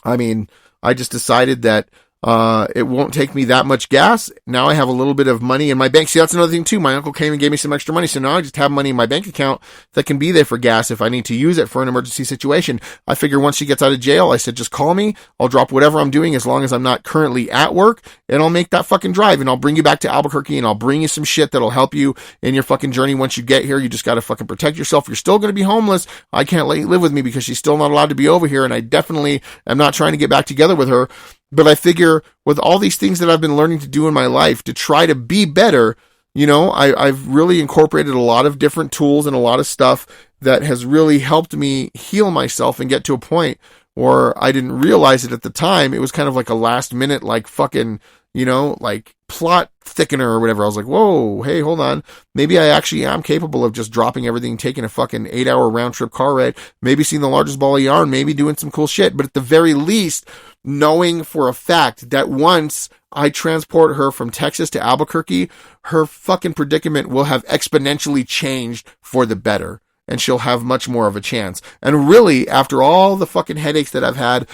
I mean, I just decided that it won't take me that much gas. Now I have a little bit of money in my bank. See, that's another thing too. My uncle came and gave me some extra money. So now I just have money in my bank account that can be there for gas if I need to use it for an emergency situation. I figure once she gets out of jail, I said, just call me. I'll drop whatever I'm doing as long as I'm not currently at work, and I'll make that fucking drive, and I'll bring you back to Albuquerque, and I'll bring you some shit that'll help you in your fucking journey. Once you get here, you just got to fucking protect yourself. You're still going to be homeless. I can't let you live with me because she's still not allowed to be over here. And I definitely am not trying to get back together with her. But I figure with all these things that I've been learning to do in my life to try to be better, I've really incorporated a lot of different tools and a lot of stuff that has really helped me heal myself and get to a point where I didn't realize it at the time. It was kind of like a last minute, like fucking, like plot thickener or whatever. I was like, whoa, hey, hold on. Maybe I actually am capable of just dropping everything, taking a fucking 8-hour round trip car ride, maybe seeing the largest ball of yarn, maybe doing some cool shit. But at the very least, knowing for a fact that once I transport her from Texas to Albuquerque, her fucking predicament will have exponentially changed for the better. And she'll have much more of a chance. And really, after all the fucking headaches that I've had,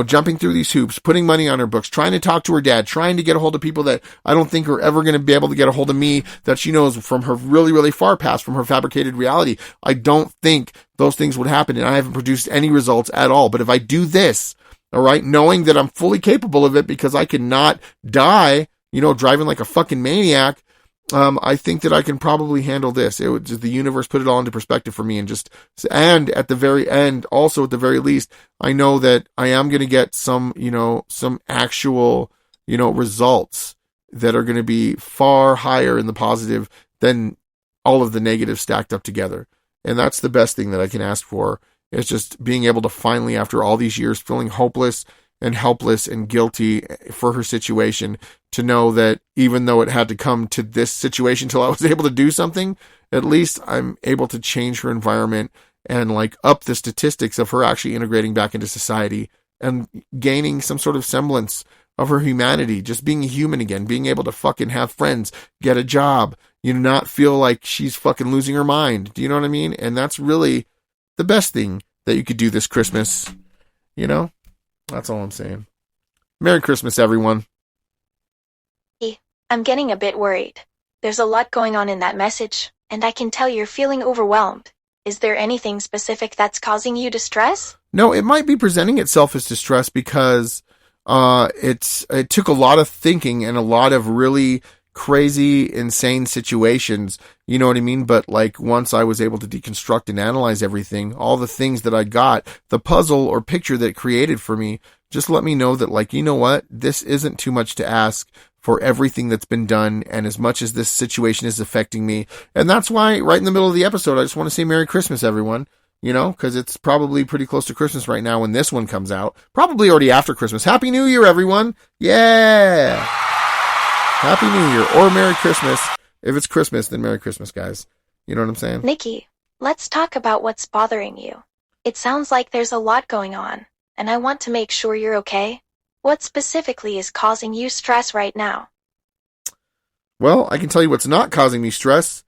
jumping through these hoops, putting money on her books, trying to talk to her dad, trying to get a hold of people that I don't think are ever going to be able to get a hold of me, that she knows from her really, really far past, from her fabricated reality, I don't think those things would happen. And I haven't produced any results at all. But if I do this, all right, knowing that I'm fully capable of it because I cannot die, driving like a fucking maniac, I think that I can probably handle this. It would just, the universe put it all into perspective for me, and at the very end, also at the very least, I know that I am going to get some actual, results that are going to be far higher in the positive than all of the negatives stacked up together. And that's the best thing that I can ask for. It's just being able to finally, after all these years, feeling hopeless and helpless and guilty for her situation, to know that even though it had to come to this situation till I was able to do something, at least I'm able to change her environment and like up the statistics of her actually integrating back into society and gaining some sort of semblance of her humanity, just being a human again, being able to fucking have friends, get a job, not feel like she's fucking losing her mind. Do you know what I mean? And that's really the best thing that you could do this Christmas, That's all I'm saying. Merry Christmas, everyone. I'm getting a bit worried. There's a lot going on in that message, and I can tell you're feeling overwhelmed. Is there anything specific that's causing you distress? No, it might be presenting itself as distress because it took a lot of thinking and a lot of really crazy, insane situations, you know what I mean? But like once I was able to deconstruct and analyze everything, all the things that I got, the puzzle or picture that it created for me just let me know that, like, you know what? This isn't too much to ask for everything that's been done and as much as this situation is affecting me. And that's why right in the middle of the episode, I just want to say Merry Christmas, everyone. You know, because it's probably pretty close to Christmas right now when this one comes out. Probably already after Christmas. Happy New Year, everyone. Yeah. Happy New Year or Merry Christmas. If it's Christmas, then Merry Christmas, guys. You know what I'm saying? Nikki, let's talk about what's bothering you. It sounds like there's a lot going on, and I want to make sure you're okay. What specifically is causing you stress right now? Well, I can tell you what's not causing me stress.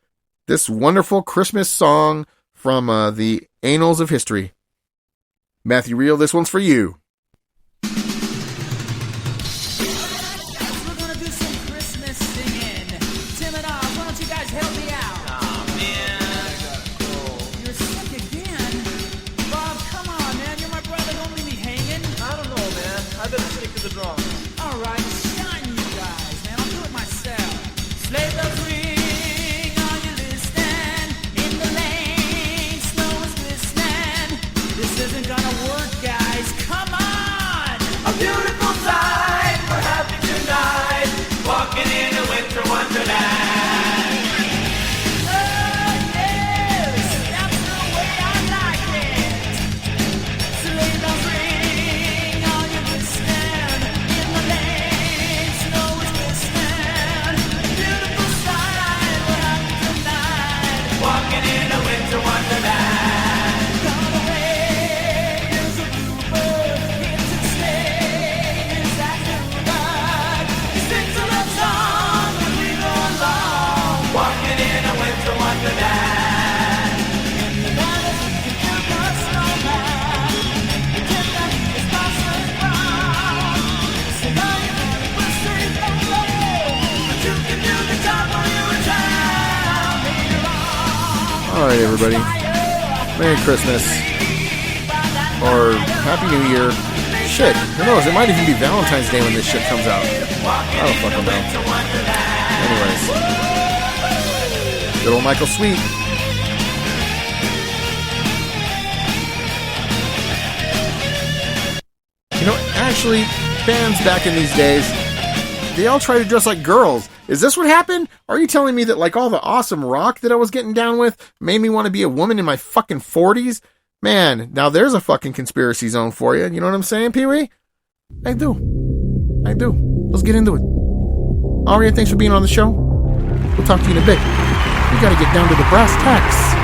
This wonderful Christmas song from the Annals of History. Matthew Reel, this one's for you. We're gonna do some Christmas singing. Tim and I, why don't you guys help me out? Oh man, you're sick again? Bob, come on, man. You're my brother. Don't leave me hanging. I don't know, man. I better stick to the drum. All right, shine, you guys, man. I'll do it myself. Sleigh bells ring, are you listening? In the lane, snow is glistening. This isn't gonna work, guys. Come on! A beautiful sight, we're happy tonight, walking in a winter wonderland. Oh, yes, that's the way I like it. Sleigh bells ring, are you listening? In the lane, snow is glistening. Beautiful sight, we're happy tonight. Walking in a winter wonderland. Gone away is a bluebird. It's a sleigh, is that new bird? He sings a love song when we go along. Walking in a winter wonderland. The banners can build a snowman. Pretend that he is Parson Brown. Say, are you ready? We'll say hello. But you can do the job while you're in town. Later on, All right, everybody. Merry Christmas. Or Happy New Year. Shit, who knows? It might even be Valentine's Day when this shit comes out. I don't fucking know. Anyways. Good old Michael Sweet. You know, actually, bands back in these days, they all try to dress like girls. Is this what happened? Are you telling me that, like, all the awesome rock that I was getting down with made me want to be a woman in my fucking 40s? Man, now there's a fucking conspiracy zone for you. You know what I'm saying, Pee-wee? I do. Let's get into it. Aria, thanks for being on the show. We'll talk to you in a bit. We gotta get down to the brass tacks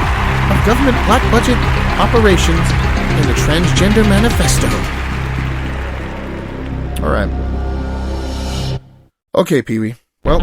of government black budget operations and the Transgender Manifesto. All right. Okay, Pee-wee. Well,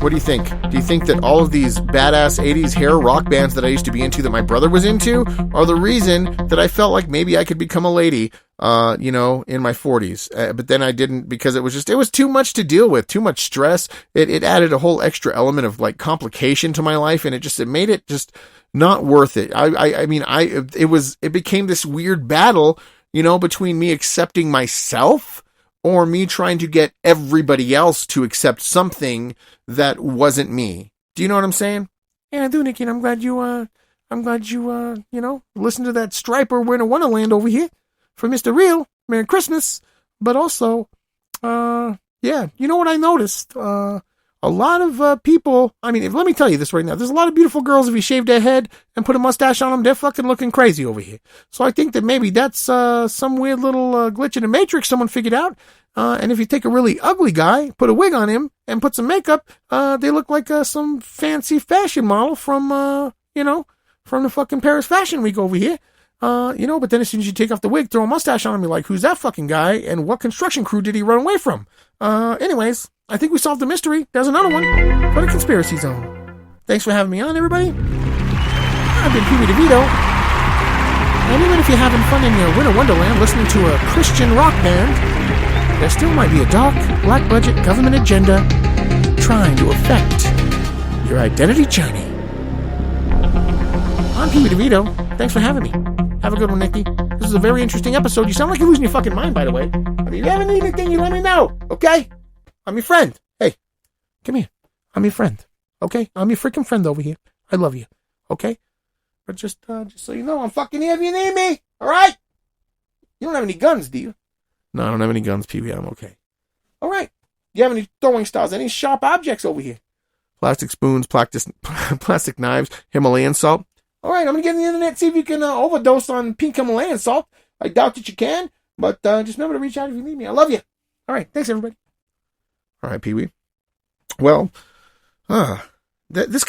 what do you think? Do you think that all of these badass 80s hair rock bands that I used to be into that my brother was into are the reason that I felt like maybe I could become a lady, you know, in my 40s? But then I didn't because it was too much to deal with, too much stress. It added a whole extra element of like complication to my life, and it made it just not worth it. It became this weird battle, you know, between me accepting myself or me trying to get everybody else to accept something that wasn't me. Do you know what I'm saying? Yeah, I do, Nikki, and I'm glad you you know, listen to that Stryper We're in a Wonderland over here for Mr. Real. Merry Christmas. But also, yeah, you know what I noticed? A lot of people, I mean, let me tell you this right now. There's a lot of beautiful girls, if you shave their head and put a mustache on them, they're fucking looking crazy over here. So I think that maybe that's some weird little glitch in the matrix someone figured out. And if you take a really ugly guy, put a wig on him, and put some makeup, they look like some fancy fashion model from, you know, from the fucking Paris Fashion Week over here. You know, but then as soon as you take off the wig, throw a mustache on him, you're like, who's that fucking guy? And what construction crew did he run away from? Anyways, I think we solved the mystery. There's another one for the Conspiracy Zone. Thanks for having me on, everybody. I've been Pee-wee DeVito. And even if you're having fun in your winter wonderland listening to a Christian rock band, there still might be a dark, black budget government agenda trying to affect your identity journey. I'm Pee-wee DeVito. Thanks for having me. Have a good one, Nikki. This is a very interesting episode. You sound like you're losing your fucking mind, by the way. If you ever need anything, you let me know, okay? I'm your friend. Hey, come here. I'm your friend, okay? I'm your freaking friend over here. I love you, okay? But just so you know, I'm fucking here if you need me, all right? You don't have any guns, do you? No, I don't have any guns, Pee-wee. I'm okay. All right. Do you have any throwing styles? Any sharp objects over here? Plastic spoons, plastic knives, Himalayan salt. All right, I'm going to get on the internet, see if you can overdose on pink Himalayan salt. I doubt that you can, but just remember to reach out if you need me. I love you. All right, thanks, everybody. All right, Pee-wee. Well, this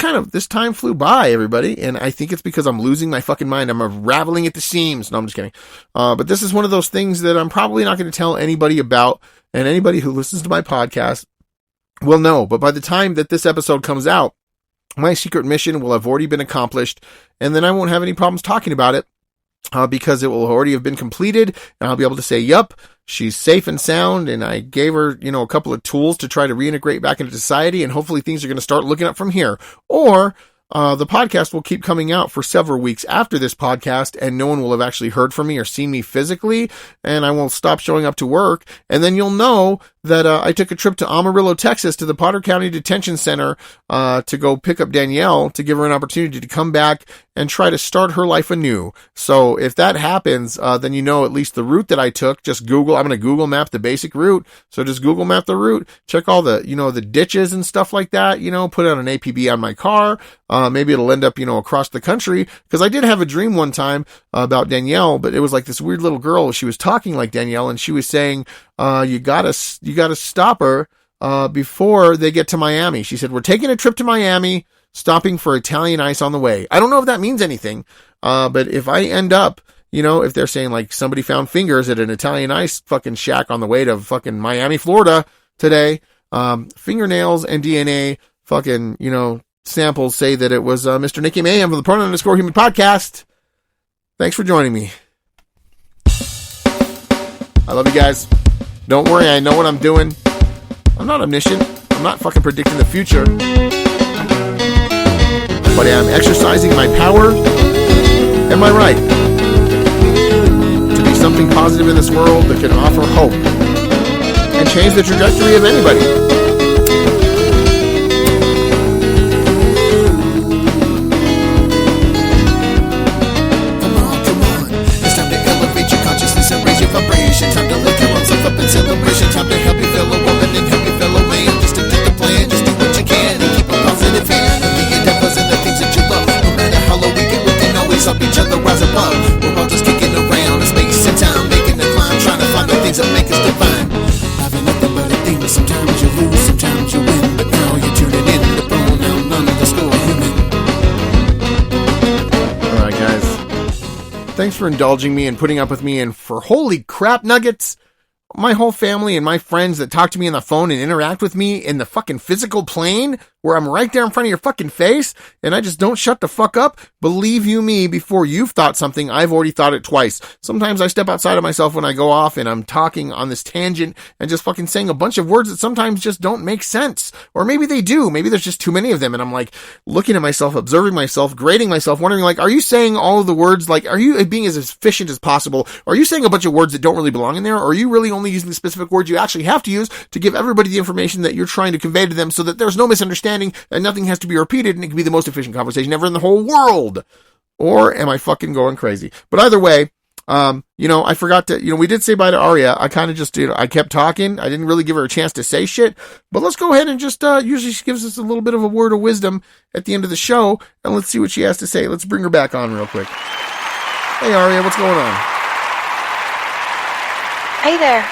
time flew by, everybody, and I think it's because I'm losing my fucking mind. I'm unraveling at the seams. No, I'm just kidding. But this is one of those things that I'm probably not going to tell anybody about, and anybody who listens to my podcast will know. But by the time that this episode comes out, my secret mission will have already been accomplished, and then I won't have any problems talking about it because it will already have been completed, and I'll be able to say, yup, she's safe and sound, and I gave her, a couple of tools to try to reintegrate back into society, and hopefully things are going to start looking up from here. Or the podcast will keep coming out for several weeks after this podcast, and no one will have actually heard from me or seen me physically, and I will stop showing up to work, and then you'll know that I took a trip to Amarillo, Texas, to the Potter County Detention Center to go pick up Danielle, to give her an opportunity to come back and try to start her life anew. So if that happens, then you know at least the route that I took. Just Google. I'm going to Google map the basic route. So just Google map the route. Check all the, the ditches and stuff like that. Put out an APB on my car. Maybe it'll end up, across the country. Because I did have a dream one time about Danielle, but it was like this weird little girl. She was talking like Danielle, and she was saying, you gotta stop her before they get to Miami. She said, we're taking a trip to Miami, stopping for Italian ice on the way. I don't know if that means anything, but if I end up, if they're saying like somebody found fingers at an Italian ice fucking shack on the way to fucking Miami, Florida today, fingernails and DNA fucking, samples say that it was Mr. Nikki Mayhem from the Pronoun_Human podcast. Thanks for joining me. I love you guys. Don't worry, I know what I'm doing. I'm not omniscient. I'm not fucking predicting the future. But I am exercising my power and my right to be something positive in this world that can offer hope and change the trajectory of anybody. Vibration, time to lift your arms up in celebration. Time to help your fellow woman and help your fellow man. Just stick to the plan, just do what you can and keep a positive hand. The endeavors and the things that you love. No matter how low we get, we can always help each other rise above. We're all just kicking around in space and time, making the climb, trying to find the things that make us divine. Having nothing but a thing, but sometimes you lose, sometimes you win. But now you're tuning in to the Pronoun_Human. All right, guys. Thanks for indulging me and putting up with me, and for holy crap nuggets, my whole family and my friends that talk to me on the phone and interact with me in the fucking physical plane where I'm right there in front of your fucking face and I just don't shut the fuck up. Believe you me, before you've thought something, I've already thought it twice. Sometimes I step outside of myself when I go off and I'm talking on this tangent and just fucking saying a bunch of words that sometimes just don't make sense. Or maybe they do. Maybe there's just too many of them and I'm like looking at myself, observing myself, grading myself, wondering like, are you saying all of the words? Like, are you being as efficient as possible? Are you saying a bunch of words that don't really belong in there? Or are you really only using the specific words you actually have to use to give everybody the information that you're trying to convey to them so that there's no misunderstanding and nothing has to be repeated and it can be the most efficient conversation ever in the whole world? Or am I fucking going crazy? But either way, I forgot to, we did say bye to Aria. I kind of just, I kept talking. I didn't really give her a chance to say shit, but let's go ahead and just, usually she gives us a little bit of a word of wisdom at the end of the show, and let's see what she has to say. Let's bring her back on real quick. Hey Aria, what's going on? Hey there.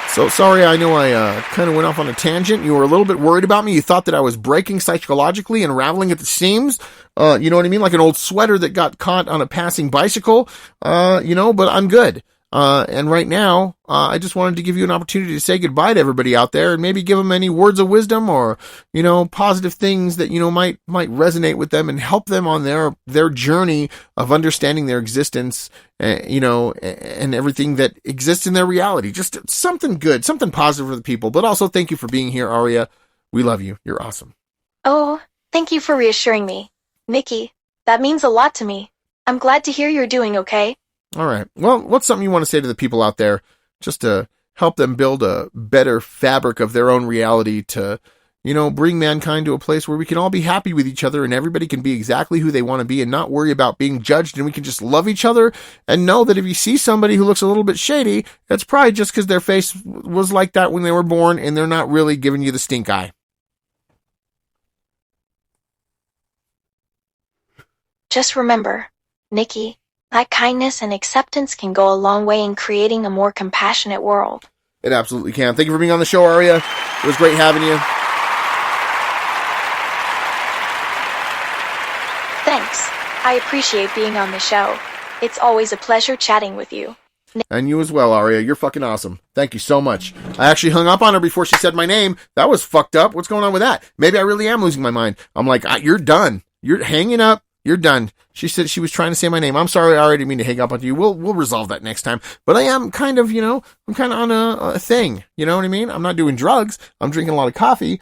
So sorry, I know I kind of went off on a tangent. You were a little bit worried about me. You thought that I was breaking psychologically and raveling at the seams. You know what I mean? Like an old sweater that got caught on a passing bicycle. But I'm good. And right now, I just wanted to give you an opportunity to say goodbye to everybody out there and maybe give them any words of wisdom or, positive things that, might resonate with them and help them on their journey of understanding their existence, and everything that exists in their reality. Just something good, something positive for the people. But also thank you for being here, Aria. We love you. You're awesome. Oh, thank you for reassuring me. Nikki, that means a lot to me. I'm glad to hear you're doing okay. All right. Well, what's something you want to say to the people out there just to help them build a better fabric of their own reality to, bring mankind to a place where we can all be happy with each other and everybody can be exactly who they want to be and not worry about being judged, and we can just love each other and know that if you see somebody who looks a little bit shady, that's probably just because their face was like that when they were born and they're not really giving you the stink eye. Just remember, Nikki, that kindness and acceptance can go a long way in creating a more compassionate world. It absolutely can. Thank you for being on the show, Aria. It was great having you. Thanks. I appreciate being on the show. It's always a pleasure chatting with you. And you as well, Aria. You're fucking awesome. Thank you so much. I actually hung up on her before she said my name. That was fucked up. What's going on with that? Maybe I really am losing my mind. I'm like, you're done. You're hanging up. You're done. She said she was trying to say my name. I'm sorry. I already mean to hang up on you. We'll resolve that next time. But I am kind of, I'm kind of on a thing. You know what I mean? I'm not doing drugs. I'm drinking a lot of coffee.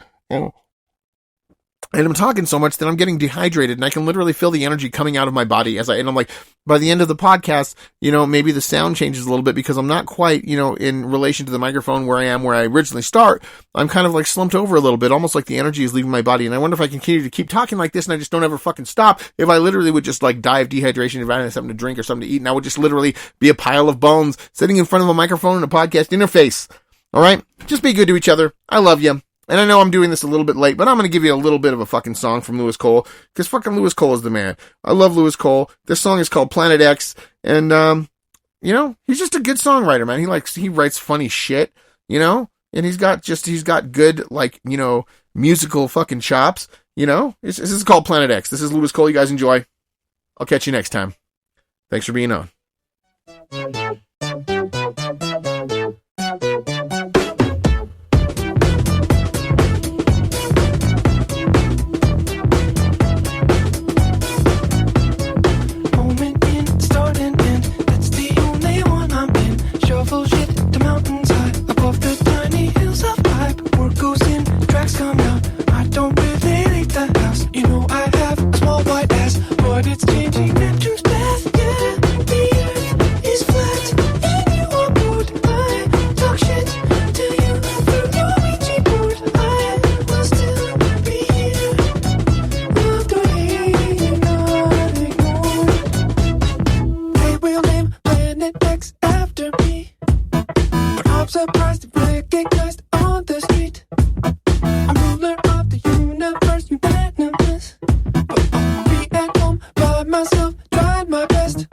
And I'm talking so much that I'm getting dehydrated and I can literally feel the energy coming out of my body and I'm like, by the end of the podcast, maybe the sound changes a little bit because I'm not quite, in relation to the microphone where I originally start. I'm kind of like slumped over a little bit, almost like the energy is leaving my body. And I wonder if I continue to keep talking like this and I just don't ever fucking stop. If I literally would just like die of dehydration if I had something to drink or something to eat, and I would just literally be a pile of bones sitting in front of a microphone and a podcast interface. All right. Just be good to each other. I love you. And I know I'm doing this a little bit late, but I'm going to give you a little bit of a fucking song from Lewis Cole, because fucking Lewis Cole is the man. I love Lewis Cole. This song is called Planet X, and, he's just a good songwriter, man. He writes funny shit, and he's got good, musical fucking chops, This is called Planet X. This is Lewis Cole. You guys enjoy. I'll catch you next time. Thanks for being on. It's changing Neptune's path, yeah. The earth is flat, and you are bored. I talk shit to you through your Ouija board. I will still be here, loved or hated, not ignored. They will name Planet X after me, but I'm surprised to recognized on the street. I'm ruler of the universe, unanimous, but I'll be at home by myself, tried my best.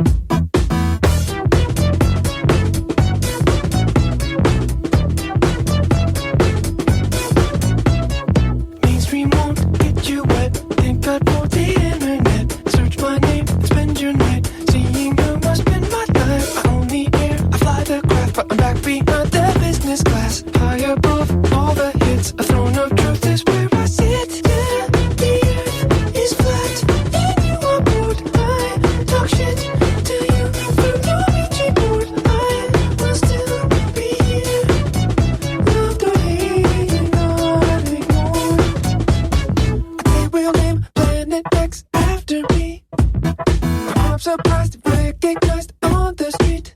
Mainstream won't get you wet. Thank God for the internet. Search my name and spend your night seeing who must spend my life. I only air, I fly the craft, but I'm back behind the business class. High above all the hits, a throne of truth is where I sit. Yeah, the earth is flat, and you are bored. I talk shit to you through your Ouija board. I will still be here, loved or hated, not ignored. They will name Planet X after me, but I'm surprised to recognized on the street.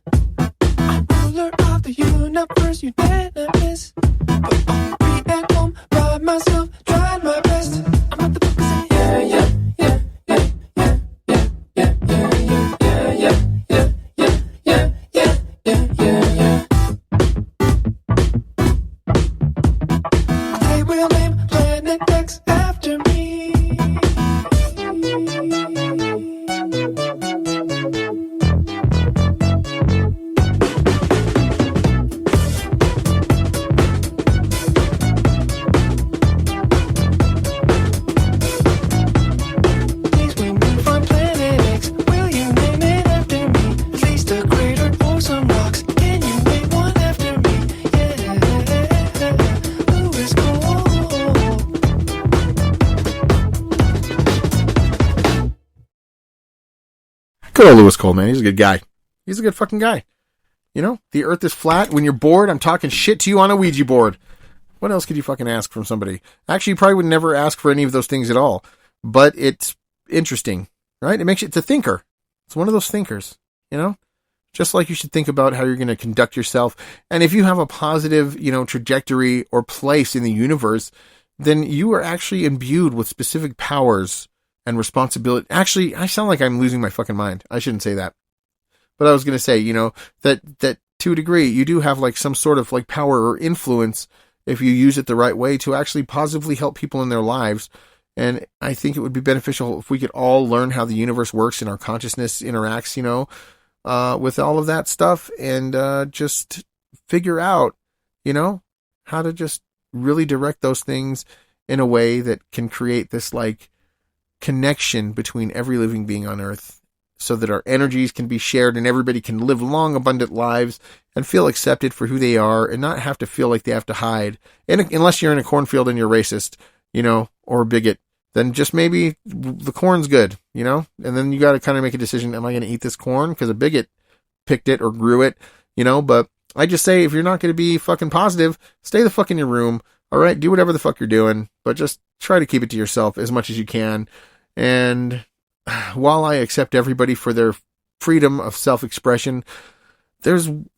I'm ruler of the universe, unanimous, but I'll be at home by myself, tried my best. I'm at the book saying yeah, yeah, yeah, yeah, yeah, yeah, yeah, yeah, yeah, yeah, yeah, yeah, yeah, yeah. They will name Planet X after me. Please, when you find Planet X, will you name it after me? At least a crater or some rocks. Can you name one after me? Yeah, Lewis Cole. Good old Lewis Cole, man. He's a good guy. He's a good fucking guy. The earth is flat. When you're bored, I'm talking shit to you on a Ouija board. What else could you fucking ask from somebody? Actually, you probably would never ask for any of those things at all. But it's interesting, right? It's a thinker. It's one of those thinkers, Just like you should think about how you're going to conduct yourself. And if you have a positive, trajectory or place in the universe, then you are actually imbued with specific powers and responsibility. Actually, I sound like I'm losing my fucking mind. I shouldn't say that. But I was going to say, that to a degree, you do have like some sort of like power or influence if you use it the right way to actually positively help people in their lives. And I think it would be beneficial if we could all learn how the universe works and our consciousness interacts, with all of that stuff, and just figure out, how to just really direct those things in a way that can create this like connection between every living being on Earth, so that our energies can be shared and everybody can live long, abundant lives and feel accepted for who they are and not have to feel like they have to hide. And unless you're in a cornfield and you're racist, or a bigot, then just maybe the corn's good, and then you got to kind of make a decision. Am I going to eat this corn because a bigot picked it or grew it, but I just say, if you're not going to be fucking positive, stay the fuck in your room. All right. Do whatever the fuck you're doing, but just try to keep it to yourself as much as you can. And while I accept everybody for their freedom of self-expression,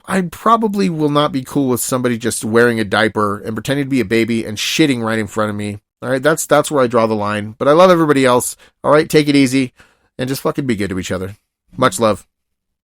I probably will not be cool with somebody just wearing a diaper and pretending to be a baby and shitting right in front of me. All right. That's where I draw the line, but I love everybody else. All right. Take it easy and just fucking be good to each other. Much love.